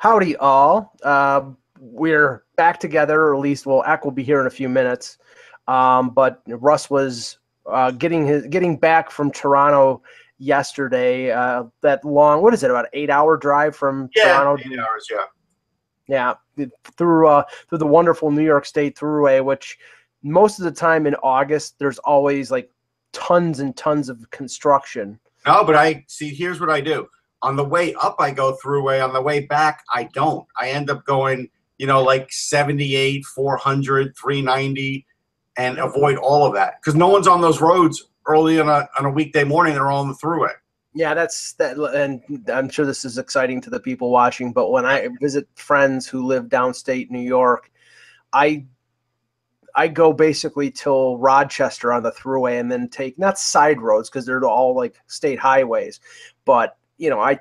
Howdy, all. We're back together, or at least, well, Eck will be here in a few minutes. But Russ was getting back from Toronto yesterday. That long, what is it, about an 8-hour drive from Toronto? 8 hours, yeah. Yeah, through the wonderful New York State Thruway, which most of the time in August there's always like tons and tons of construction. No, but here's what I do. On the way up, I go Thruway. On the way back, I don't. I end up going, like 78, 400, 390, and avoid all of that. Because no one's on those roads early on a weekday morning. They're all on the Thruway. Yeah, and I'm sure this is exciting to the people watching, but when I visit friends who live downstate New York, I go basically till Rochester on the Thruway and then take, not side roads because they're all like state highways, but I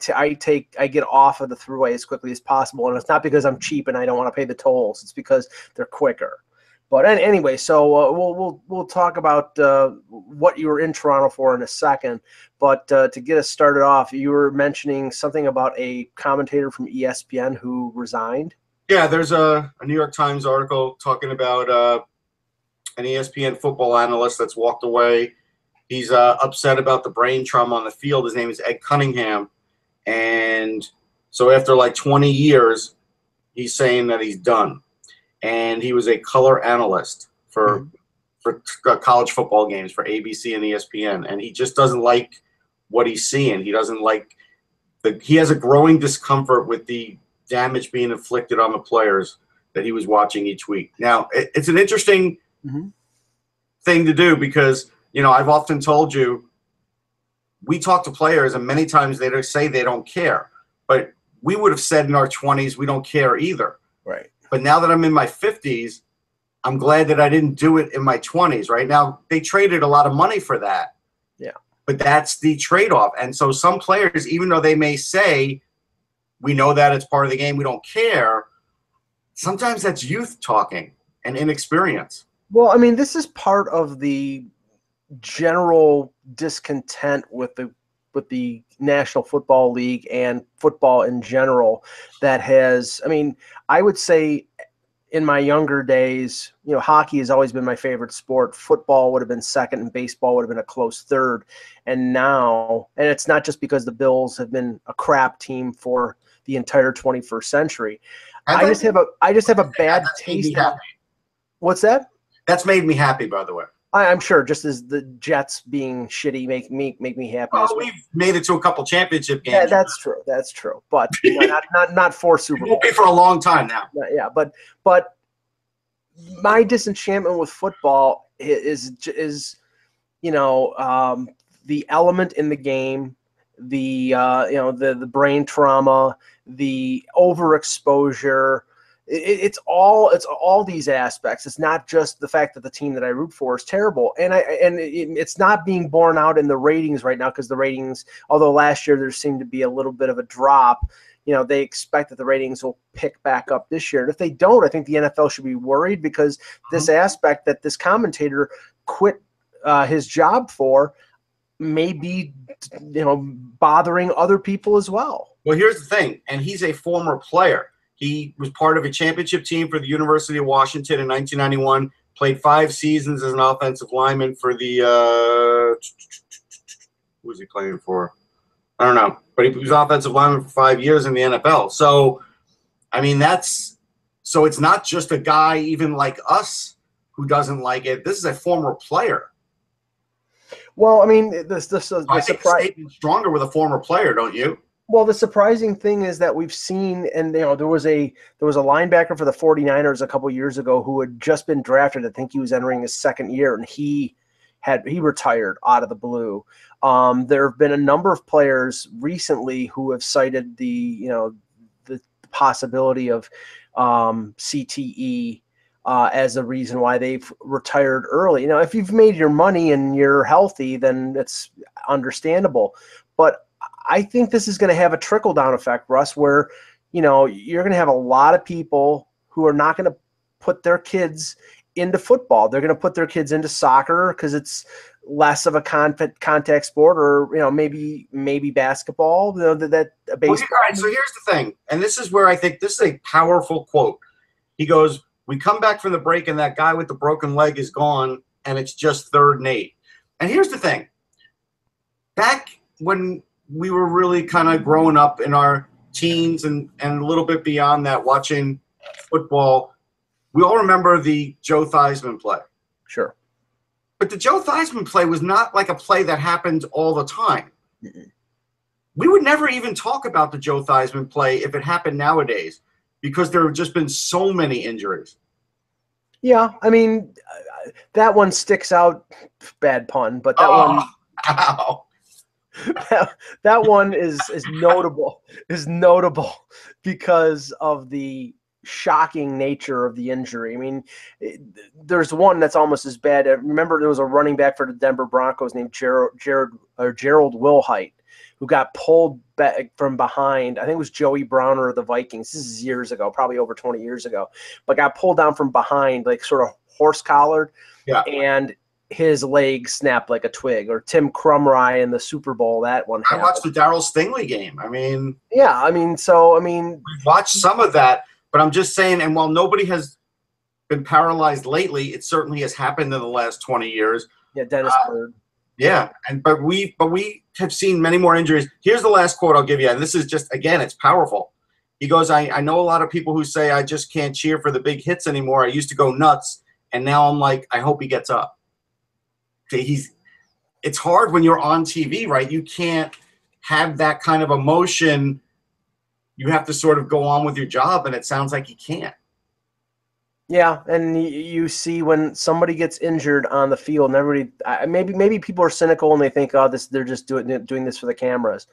get off of the Thruway as quickly as possible, and it's not because I'm cheap and I don't want to pay the tolls. It's because they're quicker. But anyway, so we'll talk about what you were in Toronto for in a second. But to get us started off, you were mentioning something about a commentator from ESPN who resigned. Yeah, there's a New York Times article talking about an ESPN football analyst that's walked away. He's upset about the brain trauma on the field. His name is Ed Cunningham. And so after like 20 years, he's saying that he's done. And he was a color analyst for college football games for ABC and ESPN. And he just doesn't like what he's seeing. He doesn't like he has a growing discomfort with the damage being inflicted on the players that he was watching each week. Now, it's an interesting thing to do because, I've often told you, we talk to players and many times they say they don't care. But we would have said in our 20s, we don't care either. Right. But now that I'm in my 50s, I'm glad that I didn't do it in my 20s. Right now, they traded a lot of money for that. Yeah. But that's the trade-off. And so some players, even though they may say, we know that it's part of the game, we don't care, sometimes that's youth talking and inexperience. Well, I mean, this is part of the general discontent with the National Football League and football in general that has, I mean, I would say in my younger days, hockey has always been my favorite sport. Football would have been second and baseball would have been a close third. And now, and it's not just because the Bills have been a crap team for the entire 21st century. I just have a bad taste. What's that? That's made me happy, by the way. I'm sure, just as the Jets being shitty make me happy. Well, we've made it to a couple championship games. Yeah, that's true. That's true. But not for Super Bowl. It won't be for a long time now. Yeah, but my disenchantment with football is the element in the game, the brain trauma, the overexposure. It's all these aspects. It's not just the fact that the team that I root for is terrible, and it's not being borne out in the ratings right now because the ratings, although last year there seemed to be a little bit of a drop, they expect that the ratings will pick back up this year. And if they don't, I think the NFL should be worried because this aspect that this commentator quit his job for may be bothering other people as well. Well, here's the thing, and he's a former player. He was part of a championship team for the University of Washington in 1991, played 5 seasons as an offensive lineman for the who was he playing for? I don't know. But he was offensive lineman for 5 years in the NFL. So, I mean, so it's not just a guy even like us who doesn't like it. This is a former player. Well, I mean, I think the statement's stronger with a former player, don't you? Well, the surprising thing is that we've seen, and there was a linebacker for the 49ers a couple years ago who had just been drafted. I think he was entering his second year, and he retired out of the blue. There have been a number of players recently who have cited the possibility of CTE as a reason why they've retired early. If you've made your money and you're healthy, then it's understandable. But I think this is going to have a trickle-down effect, Russ, where, you're going to have a lot of people who are not going to put their kids into football. They're going to put their kids into soccer because it's less of a contact sport, or maybe basketball. That baseball. All right, so here's the thing, and this is where I think this is a powerful quote. He goes, "We come back from the break, and that guy with the broken leg is gone, and it's just 3rd and 8." And here's the thing: back when we were really kind of growing up in our teens and a little bit beyond that, watching football, we all remember the Joe Theismann play. Sure. But the Joe Theismann play was not like a play that happened all the time. We would never even talk about the Joe Theismann play if it happened nowadays, because there have just been so many injuries. Yeah, I mean, that one sticks out. Bad pun, but that one. Ow. That one is notable. Is notable because of the shocking nature of the injury. I mean, there's one that's almost as bad. Remember, there was a running back for the Denver Broncos named Gerald Wilhite, who got pulled back from behind. I think it was Joey Browner of the Vikings. This is years ago, probably over 20 years ago, but got pulled down from behind, like sort of horse collared. Yeah. And his leg snapped like a twig. Or Tim Krumrie in the Super Bowl, that one happened. I watched the Darryl Stingley game. I mean, yeah, I mean, we've watched some of that, but I'm just saying, and while nobody has been paralyzed lately, it certainly has happened in the last 20 years. Yeah, Dennis Bird. Yeah, but we have seen many more injuries. Here's the last quote I'll give you, and this is just, again, it's powerful. He goes, I know a lot of people who say I just can't cheer for the big hits anymore. I used to go nuts, and now I'm like, I hope he gets up. It's hard when you're on TV, right? You can't have that kind of emotion. You have to sort of go on with your job, and it sounds like you can't. Yeah, and you see when somebody gets injured on the field, and everybody, maybe people are cynical and they think, oh, they're just doing this for the cameras.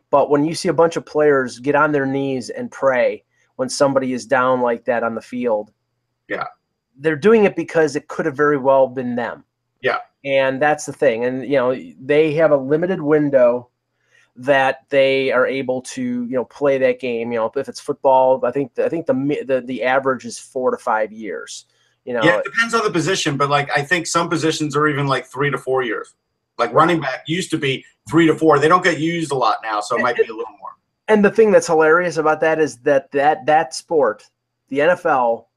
But when you see a bunch of players get on their knees and pray when somebody is down like that on the field, yeah, they're doing it because it could have very well been them. Yeah. And that's the thing. And, they have a limited window that they are able to, play that game. If it's football, I think the average is 4 to 5 years. Yeah, it depends on the position, but I think some positions are even 3 to 4 years. Like running back used to be 3 to 4. They don't get used a lot now, so it might be a little more. And the thing that's hilarious about that is that sport, the NFL,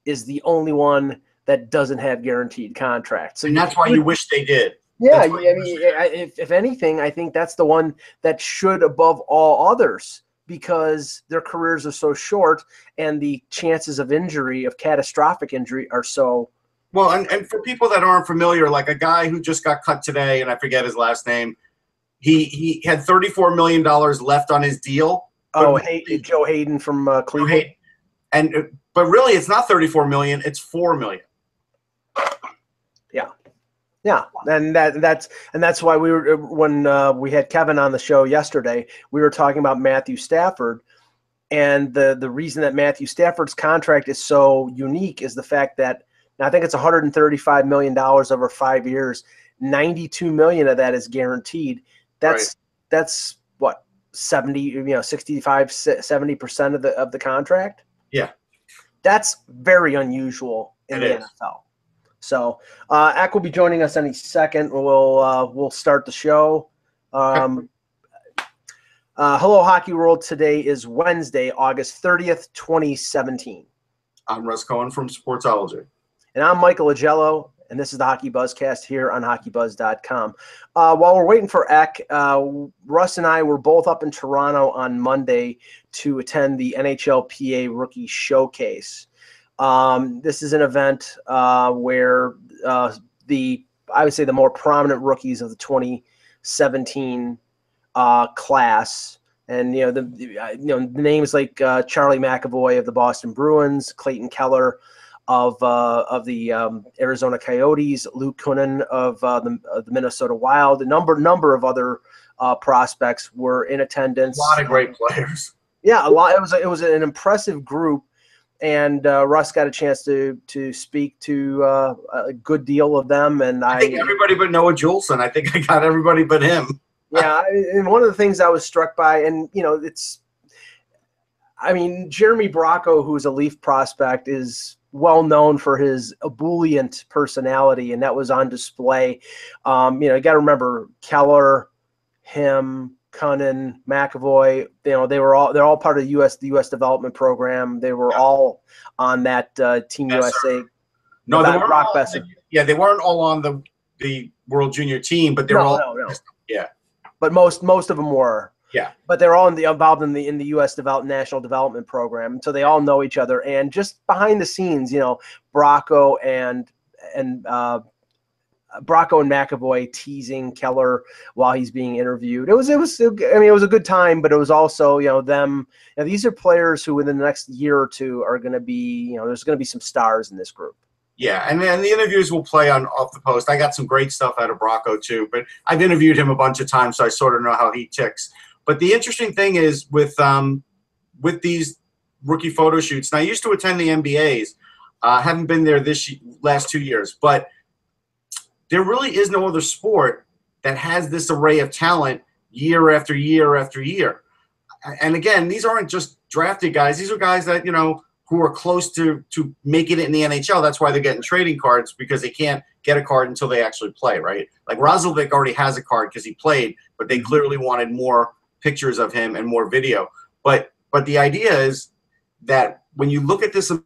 is the only one that doesn't have guaranteed contracts. So and that's why you wish they did. Yeah, if anything, I think that's the one that should above all others, because their careers are so short and the chances of injury, of catastrophic injury, are so. Well, and for people that aren't familiar, like a guy who just got cut today, and I forget his last name, he had $34 million left on his deal. Oh, Joe Hayden from Cleveland. But really, it's not $34 million; it's $4 million. Yeah, and that's why we were, when we had Kevin on the show yesterday, we were talking about Matthew Stafford, and the reason that Matthew Stafford's contract is so unique is the fact that, now I think it's $135 million over 5 years, $92 million of that is guaranteed. That's what, 70% of the contract. Yeah, that's very unusual in the NFL. So, Ack will be joining us any second. We'll start the show. Hello, Hockey World. Today is Wednesday, August 30th, 2017. I'm Russ Cohen from Sportsology. And I'm Michael Agello, and this is the HockeyBuzzcast here on HockeyBuzz.com. While we're waiting for Eck, Russ and I were both up in Toronto on Monday to attend the NHLPA Rookie Showcase. This is an event where I would say the more prominent rookies of the 2017 class, and the names like Charlie McAvoy of the Boston Bruins, Clayton Keller of the Arizona Coyotes, Luke Kunin of the Minnesota Wild, a number of other prospects were in attendance. A lot of great players. Yeah, a lot. It was an impressive group. And Russ got a chance to speak to a good deal of them, and I think everybody but Noah Juleson. I think I got everybody but him. Yeah, and one of the things I was struck by, and Jeremy Bracco, who's a Leaf prospect, is well known for his ebullient personality, and that was on display. You got to remember Keller, him, Cunnin, McAvoy. They're all part of the U.S. development program. They were all on that Team USA. No, they weren't Brock all, Besser. Yeah, they weren't all on the World Junior team, but they were all. No. Yeah, but most of them were. Yeah, but they're all involved in the U.S. National Development Program, so they all know each other. And just behind the scenes, Bracco and McAvoy teasing Keller while he's being interviewed. It was a good time, but it was also them. These are players who within the next year or two are going to be there's going to be some stars in this group. Yeah, and then the interviews will play on Off the Post. I got some great stuff out of Bracco too, but I've interviewed him a bunch of times, so I sort of know how he ticks. But the interesting thing is with these rookie photo shoots, and I used to attend the NBAs. Haven't been there last 2 years, but there really is no other sport that has this array of talent year after year after year. And again, these aren't just drafted guys. These are guys that, who are close to making it in the NHL. That's why they're getting trading cards, because they can't get a card until they actually play, right? Like Roslovic already has a card because he played, but they clearly wanted more pictures of him and more video. But the idea is that when you look at this, a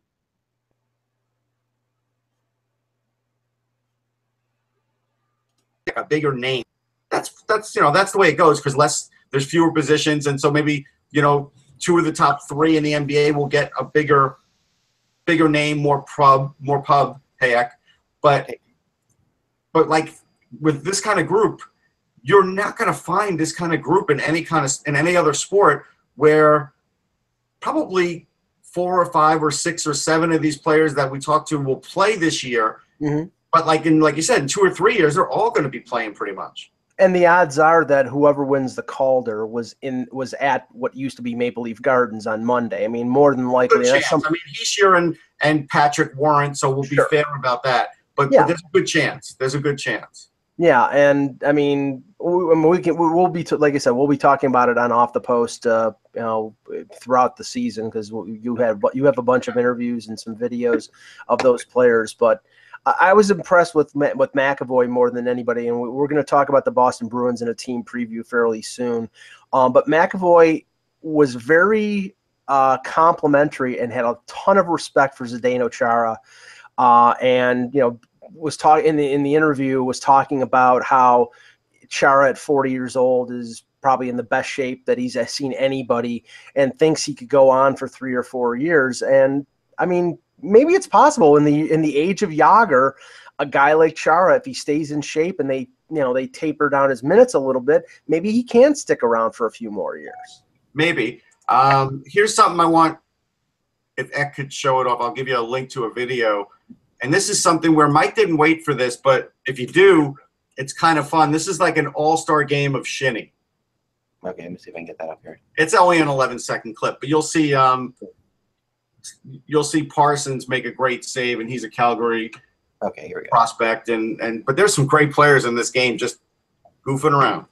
bigger name, that's the way it goes, because there's fewer positions, and so maybe 2 of the top 3 in the NBA will get a bigger name, more pub, heck. But like with this kind of group, you're not going to find this kind of group in any other sport, where probably 4 or 5 or 6 or 7 of these players that we talked to will play this year. Mm-hmm. But like you said, in 2 or 3 years, they're all going to be playing pretty much. And the odds are that whoever wins the Calder was at what used to be Maple Leaf Gardens on Monday. I mean, more than likely. Heischer and Patrick weren't, so we'll be fair about that. But there's a good chance. There's a good chance. Yeah, and I mean, we'll be like I said, we'll be talking about it on Off the Post, throughout the season, because you have a bunch of interviews and some videos of those players, but. I was impressed with McAvoy more than anybody, and we're going to talk about the Boston Bruins in a team preview fairly soon. But McAvoy was very complimentary and had a ton of respect for Zdeno Chara, and was talking in the interview was talking about how Chara at 40 years old is probably in the best shape that he's seen anybody, and thinks he could go on for 3 or 4 years. And I mean, maybe it's possible in the age of Jágr, a guy like Chara, if he stays in shape and they taper down his minutes a little bit, maybe he can stick around for a few more years. Maybe. Here's something I want. If Ek could show it off, I'll give you a link to a video. And this is something where Mike didn't wait for this, but if you do, it's kind of fun. This is like an all-star game of shinny. Okay, let me see if I can get that up here. It's only an 11-second clip, but you'll see Parsons make a great save, and he's a Calgary here we go. Prospect. But there's some great players in this game just goofing around.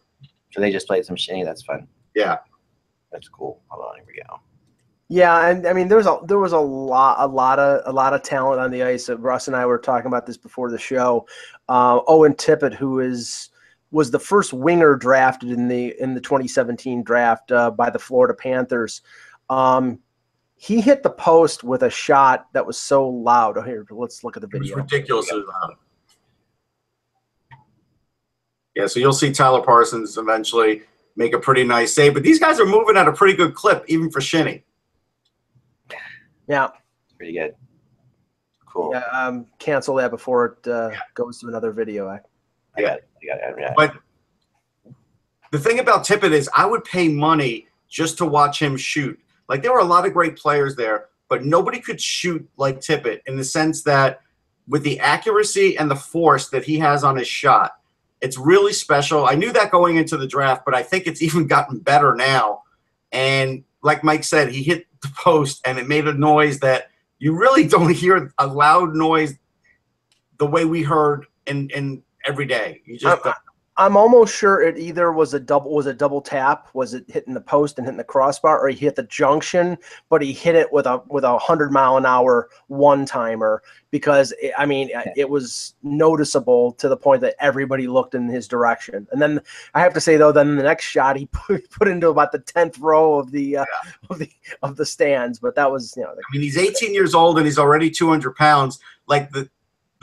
So they just played some shinny. That's fun. Yeah, that's cool. Hold on, here we go. Yeah, and I mean there was a lot of talent on the ice. Russ and I were talking about this before the show. Owen Tippett, who was the first winger drafted in the 2017 draft by the Florida Panthers. He hit the post with a shot that was so loud. Oh, here, let's look at the video. It was ridiculously loud. Yeah, so you'll see Tyler Parsons eventually make a pretty nice save. But these guys are moving at a pretty good clip, even for shinny. Yeah. It's pretty good. Cool. Yeah, cancel that before it goes to another video. I got it. Yeah. But the thing about Tippett is I would pay money just to watch him shoot. Like, there were a lot of great players there, but nobody could shoot like Tippett, in the sense that with the accuracy and the force that he has on his shot, it's really special. I knew that going into the draft, but I think it's even gotten better now. And like Mike said, he hit the post, and it made a noise that you really don't hear, a loud noise the way we heard in every day. You just I'm almost sure it either was a double tap, was it hitting the post and hitting the crossbar, or he hit the junction, but he hit it with a 100-mile-an-hour one-timer because it was noticeable to the point that everybody looked in his direction. And then I have to say though, then the next shot he put into about the 10th row of the stands, but that was he's 18 years old and he's already 200 pounds. Like the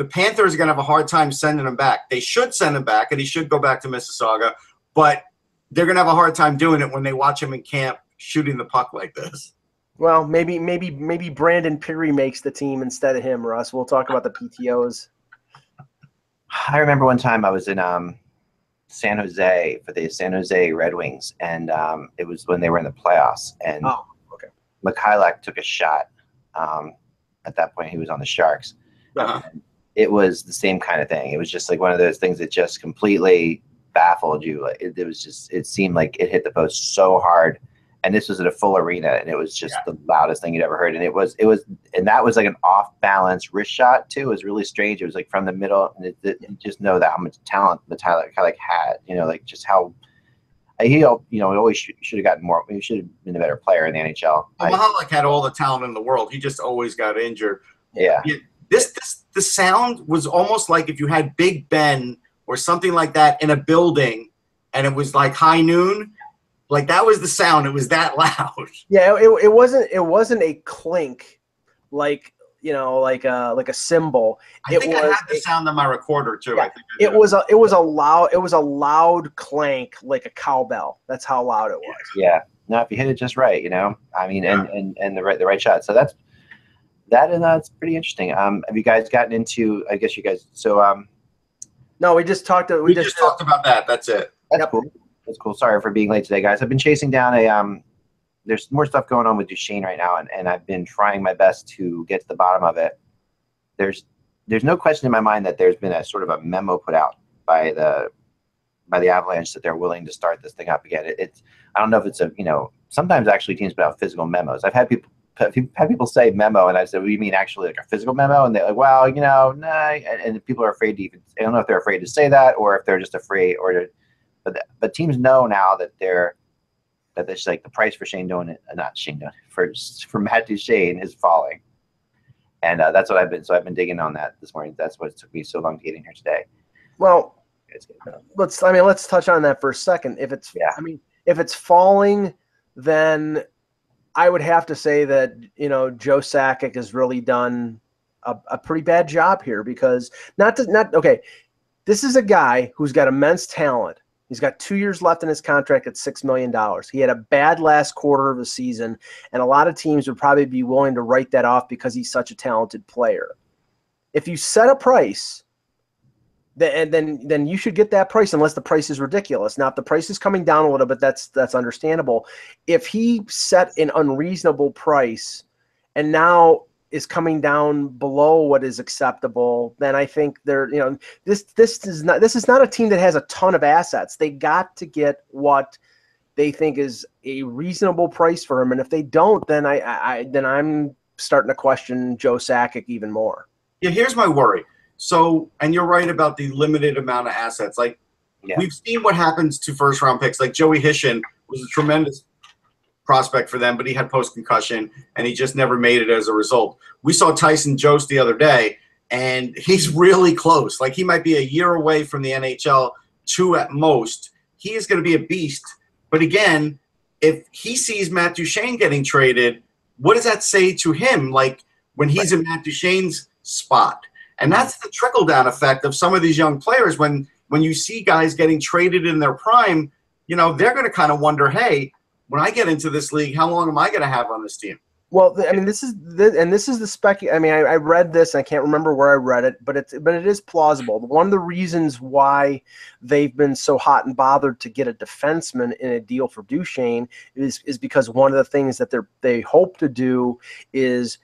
Panthers are going to have a hard time sending him back. They should send him back, and he should go back to Mississauga, but they're going to have a hard time doing it when they watch him in camp shooting the puck like this. Well, maybe Brandon Peary makes the team instead of him, Russ. We'll talk about the PTOs. I remember one time I was in San Jose for the San Jose Red Wings, and it was when they were in the playoffs, and Mikhailuk took a shot. At that point, he was on the Sharks. Uh-huh. It was the same kind of thing. It was just like one of those things that just completely baffled you. It seemed like it hit the post so hard, and this was at a full arena, and it was just the loudest thing you'd ever heard. And and that was like an off balance wrist shot too. It was really strange. It was like from the middle, and you just know that how much talent Mikhailuk had. Like just how he always should have gotten more. He should have been a better player in the NHL. Mikhailuk had all the talent in the world. He just always got injured. Yeah. The sound was almost like if you had Big Ben or something like that in a building, and it was like high noon. Like that was the sound. It was that loud. Yeah, it wasn't a clink, like a cymbal. I think I had the sound on my recorder too. Yeah, I think it was a loud clank, like a cowbell. That's how loud it was. Yeah. Now if you hit it just right, and the right shot. So that's pretty interesting. Have you guys gotten into? I guess you guys. So no, we just talked. We just talked about that. That's it. That's cool. That's cool. Sorry for being late today, guys. I've been chasing down there's more stuff going on with Duchesne right now, and I've been trying my best to get to the bottom of it. There's no question in my mind that there's been a sort of a memo put out by the Avalanche that they're willing to start this thing up again. I don't know if it's sometimes actually teams put out physical memos. I've had people say memo, and I said, well, you mean actually like a physical memo? And they're like, well, nah. And people are afraid to even. I don't know if they're afraid to say that or if they're just afraid but teams know now that it's like the price for for Matt Duchesne is falling, and that's what I've been digging on that this morning. That's what it took me so long to get in here today. Well, let's touch on that for a second. If it's falling, then I would have to say that Joe Sakic has really done a pretty bad job here because this is a guy who's got immense talent. He's got 2 years left in his contract at $6 million. He had a bad last quarter of the season, and a lot of teams would probably be willing to write that off because he's such a talented player. If you set a price, then you should get that price unless the price is ridiculous. Now, if the price is coming down a little bit, that's understandable. If he set an unreasonable price and now is coming down below what is acceptable, then I think this is not a team that has a ton of assets. They got to get what they think is a reasonable price for him, and if they don't, then I'm starting to question Joe Sakic even more. Yeah, here's my worry. So, and you're right about the limited amount of assets. Like we've seen what happens to first round picks. Like Joey Hishin was a tremendous prospect for them, but he had post-concussion, and he just never made it as a result. We saw Tyson Jost the other day, and he's really close. Like he might be a year away from the NHL, 2 at most. He is going to be a beast. But again, if he sees Matt Duchesne getting traded, what does that say to him? Like when he's in Matt Duchesne's spot. And that's the trickle-down effect of some of these young players. When you see guys getting traded in their prime, they're going to kind of wonder, hey, when I get into this league, how long am I going to have on this team? Well, this is the spec. I read this. And I can't remember where I read it, but it is plausible. One of the reasons why they've been so hot and bothered to get a defenseman in a deal for Duchesne is because one of the things that they hope to do is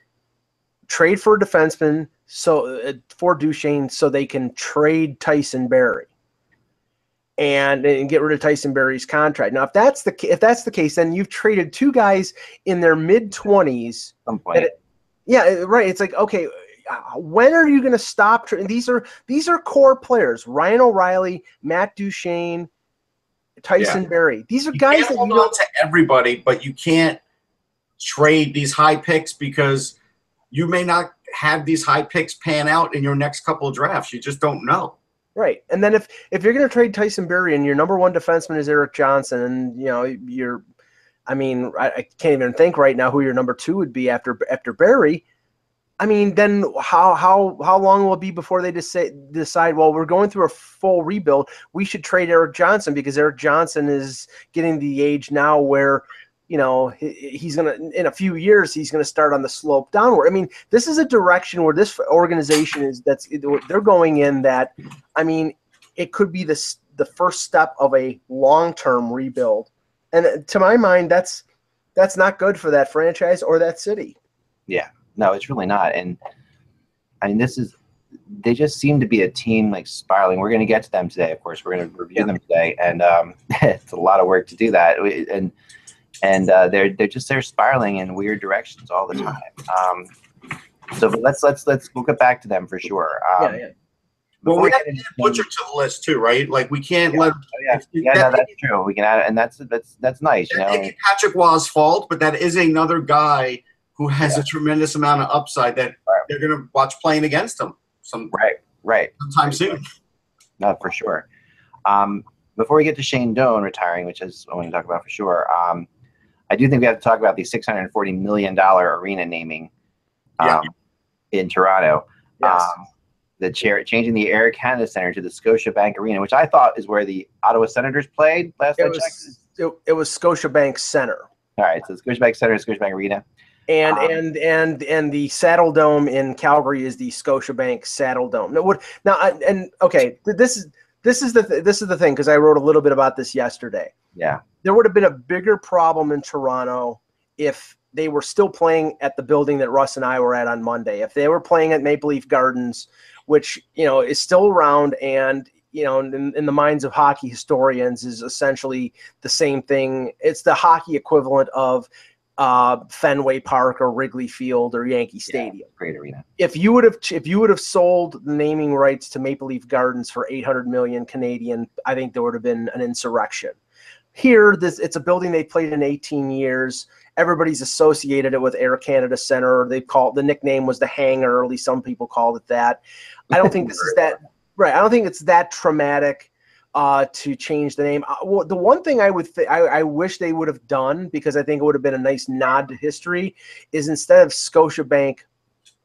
trade for a defenseman for Duchesne so they can trade Tyson Barrie. And get rid of Tyson Barrie's contract. Now, if that's the case, then you've traded 2 guys in their mid-20s. Some point. Yeah, right. It's like, okay, when are you going to stop? These are core players: Ryan O'Reilly, Matt Duchene, Tyson Berry. These are guys that hold on to everybody, but you can't trade these high picks because you may not have these high picks pan out in your next couple of drafts. You just don't know. Right. And then if you're going to trade Tyson Berry and your number one defenseman is Eric Johnson, and I can't even think right now who your number two would be after Berry. I mean, then how long will it be before they decide, well, we're going through a full rebuild, we should trade Eric Johnson because Eric Johnson is getting the age now where, he's going to, in a few years, he's going to start on the slope downward. I mean, this is a direction where this organization they're going in that, I mean, it could be the first step of a long-term rebuild. And to my mind, that's not good for that franchise or that city. Yeah, no, it's really not. And I mean, they just seem to be a team like spiraling. We're going to get to them today. Of course, we're going to review them today. And it's a lot of work to do that. And they're spiraling in weird directions all the time. So we'll get back to them for sure. Well, we have to add Butcher to the list too, right? Like we can't let. That's true. We can add it, and that's nice. That may be Patrick Waugh's fault, but that is another guy who has a tremendous amount of upside that they're going to watch playing against him. Sometime soon. No, for sure. Before we get to Shane Doan retiring, which is what I want to talk about for sure, I do think we have to talk about the $640 million arena naming in Toronto. Yes. Changing the Air Canada Centre to the Scotiabank Arena, which I thought is where the Ottawa Senators played last I checked. It was Scotiabank Centre. All right, so Scotiabank Centre, Scotiabank Arena. And the Saddle Dome in Calgary is the Scotiabank Saddle Dome. This is the thing, because I wrote a little bit about this yesterday. Yeah, there would have been a bigger problem in Toronto if they were still playing at the building that Russ and I were at on Monday. If they were playing at Maple Leaf Gardens, which is still around, and in the minds of hockey historians is essentially the same thing. It's the hockey equivalent of Fenway Park or Wrigley Field or Yankee Stadium. Great arena. If you would have sold the naming rights to Maple Leaf Gardens for 800 million Canadian, I think there would have been an insurrection. Here, it's a building they played in 18 years. Everybody's associated it with Air Canada Centre. The nickname was the Hangar, or at least some people called it that. I don't think this is that right. I don't think it's that traumatic to change the name. The one thing I wish they would have done, because I think it would have been a nice nod to history, is instead of Scotiabank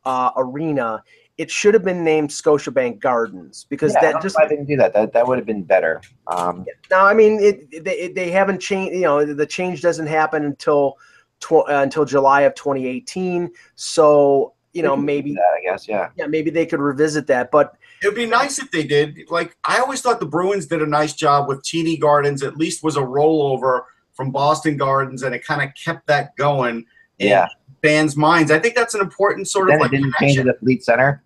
Arena, it should have been named Scotiabank Gardens, because I didn't do that. That would have been better. Now, I mean, they haven't changed. The change doesn't happen until July of 2018. So maybe that, I guess, maybe they could revisit that. But it would be nice if they did. Like, I always thought the Bruins did a nice job with TD Gardens. At least was a rollover from Boston Gardens, and it kind of kept that going. In fans' minds. I think that's an important sort of like. Didn't change it to Fleet Center.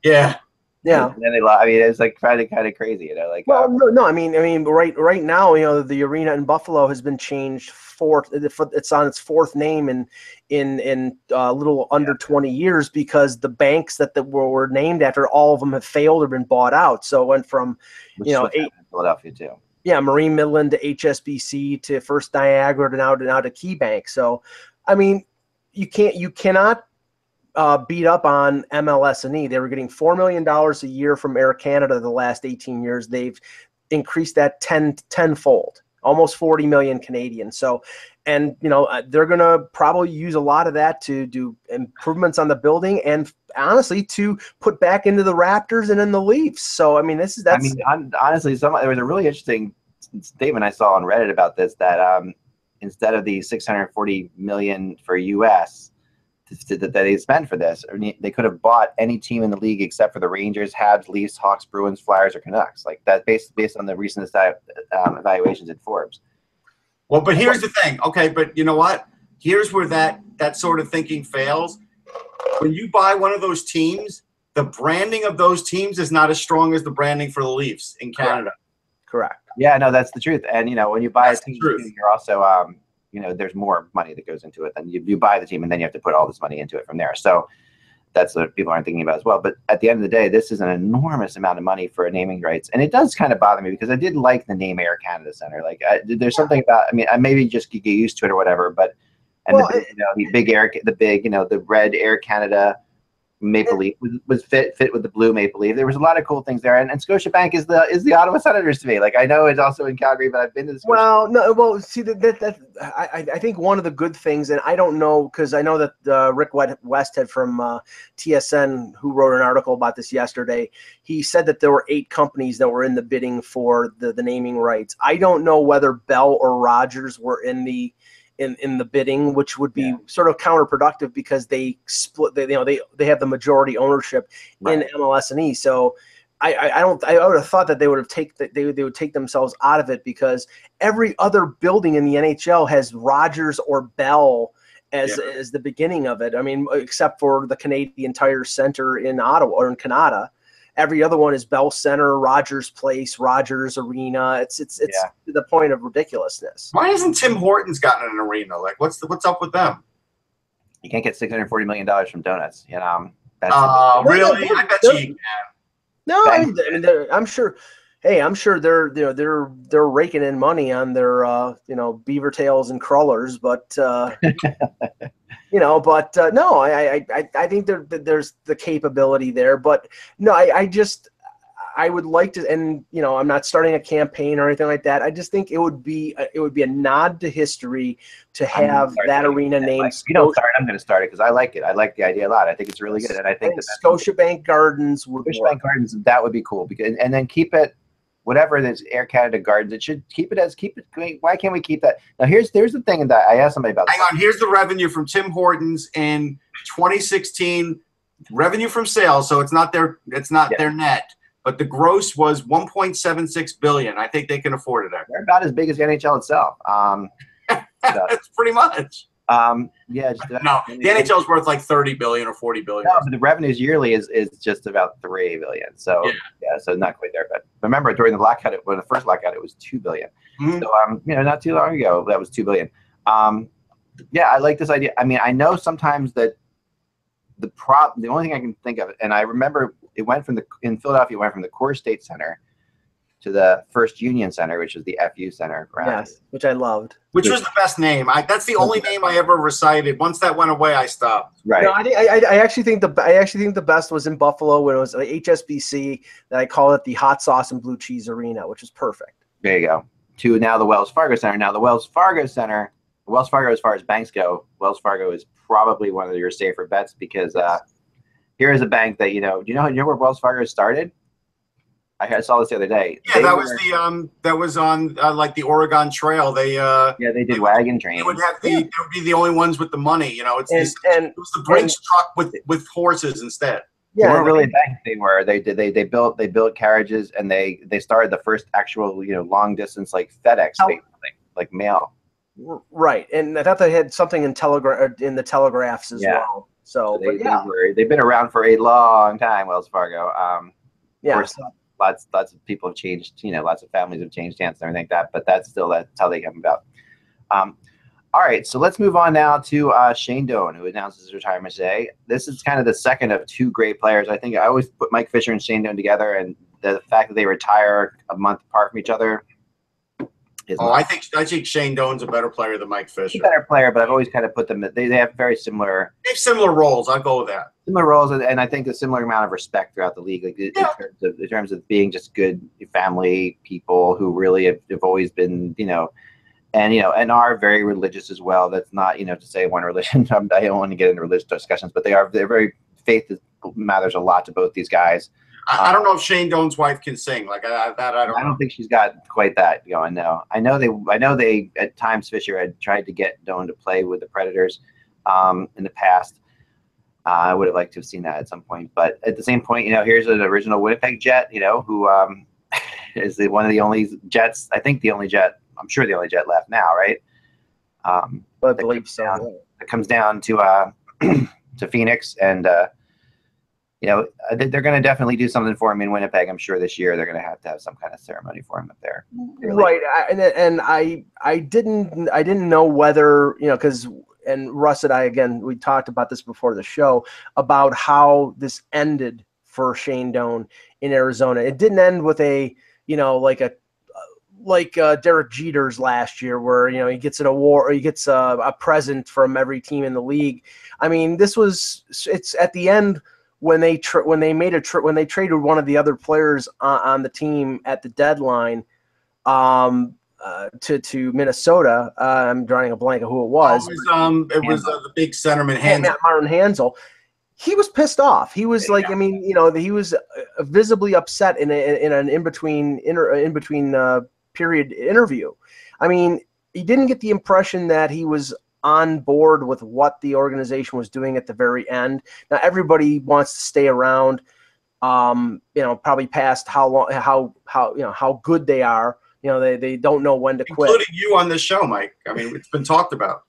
Yeah. And then it's like kind of crazy, Well, no. I mean, right now, the arena in Buffalo has been changed it's on its fourth name in a little under 20 years, because the banks that were named after, all of them have failed or been bought out. So it went from Philadelphia too. Yeah, Marine Midland to HSBC to First Niagara to now to KeyBank. So, I mean, you cannot beat up on MLS&E. They were getting $4 million a year from Air Canada the last 18 years. They've increased that tenfold, almost 40 million Canadian. So, and they're going to probably use a lot of that to do improvements on the building, and honestly to put back into the Raptors and in the Leafs. So, I mean, honestly, there was a really interesting statement I saw on Reddit about this, that instead of the $640 million for US that they spend for this, they could have bought any team in the league except for the Rangers, Habs, Leafs, Hawks, Bruins, Flyers, or Canucks. Like that, based on the recent evaluations in Forbes. Well, but here's the thing. Okay, but you know what? Here's where that sort of thinking fails. When you buy one of those teams, the branding of those teams is not as strong as the branding for the Leafs in Canada. Correct. Yeah, no, that's the truth. And when you buy a team, you're also there's more money that goes into it. Then you buy the team, and then you have to put all this money into it from there. So that's what people aren't thinking about as well. But at the end of the day, this is an enormous amount of money for naming rights, and it does kind of bother me because I did like the name Air Canada Center. Like, there's something about. I mean, I maybe just get used to it or whatever. But the big, the red Air Canada maple leaf was fit with the blue maple leaf. There was a lot of cool things there, and Scotiabank is the Ottawa Senators to me. Like, I know it's also in Calgary, but I've been to the see I think one of the good things, and I don't know because I know that Rick Westhead from TSN, who wrote an article about this yesterday, he said that there were 8 companies that were in the bidding for the naming rights. I don't know whether Bell or Rogers were in the bidding, which would be sort of counterproductive because they split. They have the majority ownership in MLS and E. So I would have thought that they would take themselves out of it because every other building in the NHL has Rogers or Bell as the beginning of it. I mean, except for the Canadian Tire Center in Ottawa or in Canada. Every other one is Bell Center, Rogers Place, Rogers Arena. It's to the point of ridiculousness. Why hasn't Tim Hortons gotten an arena? Like, what's up with them? You can't get $640 million from donuts. You know. Really? I bet you can. No, I mean, I'm sure. Hey, I'm sure they're raking in money on their beaver tails and crawlers, but no, I think there's the capability there, but no, I would like to, and I'm not starting a campaign or anything like that. I just think it would be a nod to history to have that arena named. If you don't start, I'm going to start it because I like it. I like the idea a lot. I think it's really good, and I think Scotiabank Gardens would work. Scotiabank Gardens, that would be cool because, and then keep it. Whatever it is, Air Canada Gardens, it should keep it. Why can't we keep that? Now, here's the thing that I asked somebody about. Hang on, here's the revenue from Tim Hortons in 2016. Revenue from sales, so it's not their net, but the gross was 1.76 billion. I think they can afford it. They're about as big as the NHL itself. That's pretty much. No, the NHL is worth like 30 billion or 40 billion. No, but the revenues yearly is just about 3 billion. So so not quite there. But remember, during the lockout, when the first lockout, it was 2 billion. Mm-hmm. So not too long ago, that was 2 billion. I like this idea. I mean, I know sometimes that the only thing I can think of, and I remember in Philadelphia, it went from the Core State Center to the First Union Center, which is the FU Center. Yes, which I loved. Which was the best name. That's the only name I ever recited. Once that went away, I stopped. Right. No, I actually think the best was in Buffalo when it was HSBC. That I call it the Hot Sauce and Blue Cheese Arena, which was perfect. There you go. To now the Wells Fargo Center. Now the Wells Fargo Center. Wells Fargo, as far as banks go, Wells Fargo is probably one of your safer bets because here is a bank that do you know where Wells Fargo started? I saw this the other day. Yeah, that was on like the Oregon Trail. They did wagon trains. They would be the only ones with the money. It was the Brinks truck with horses instead. Yeah, they weren't really a bank. They built carriages and they started the first actual long distance like FedEx like mail. Right, and I thought they had something in the telegraphs as well. So they've been around for a long time, Wells Fargo. Of course, lots of people have changed. Lots of families have changed hands and everything like that. But that's how they come about. All right, so let's move on now to Shane Doan, who announces his retirement today. This is kind of the second of two great players. I think I always put Mike Fisher and Shane Doan together, and the fact that they retire a month apart from each other. I think Shane Doan's a better player than Mike Fisher. He's a better player, but I've always kind of put them. They have very similar. They have similar roles. I'll go with that. Similar roles, and I think a similar amount of respect throughout the league, like in terms of being just good family people who really have always been, and are very religious as well. That's not to say one religion. I don't want to get into religious discussions, but they're very faith matters a lot to both these guys. I don't know if Shane Doan's wife can sing like that. I don't think she's got quite that going. No, I know they at times Fisher had tried to get Doan to play with the Predators in the past. I would have liked to have seen that at some point, but at the same point, here's an original Winnipeg Jet, who is one of the only Jets. I think the only Jet. I'm sure the only Jet left now, right? But I believe so. It comes down to to Phoenix and. They're going to definitely do something for him in Winnipeg. I'm sure this year they're going to have some kind of ceremony for him up there. Right, and I didn't know whether because and Russ and I, again, we talked about this before the show, about how this ended for Shane Doan in Arizona. It didn't end with a, like Derek Jeter's last year, where he gets an award or he gets a present from every team in the league. I mean, it's at the end when they traded one of the other players on the team at the deadline to Minnesota. I'm drawing a blank of who it was. It was the big centerman Martin Hansel. He was pissed off. He was he was visibly upset in an in between period interview. I mean, he didn't get the impression that he was on board with what the organization was doing at the very end. Now everybody wants to stay around, probably past how good they are. They don't know when to quit. Including you on this show, Mike. I mean, it's been talked about.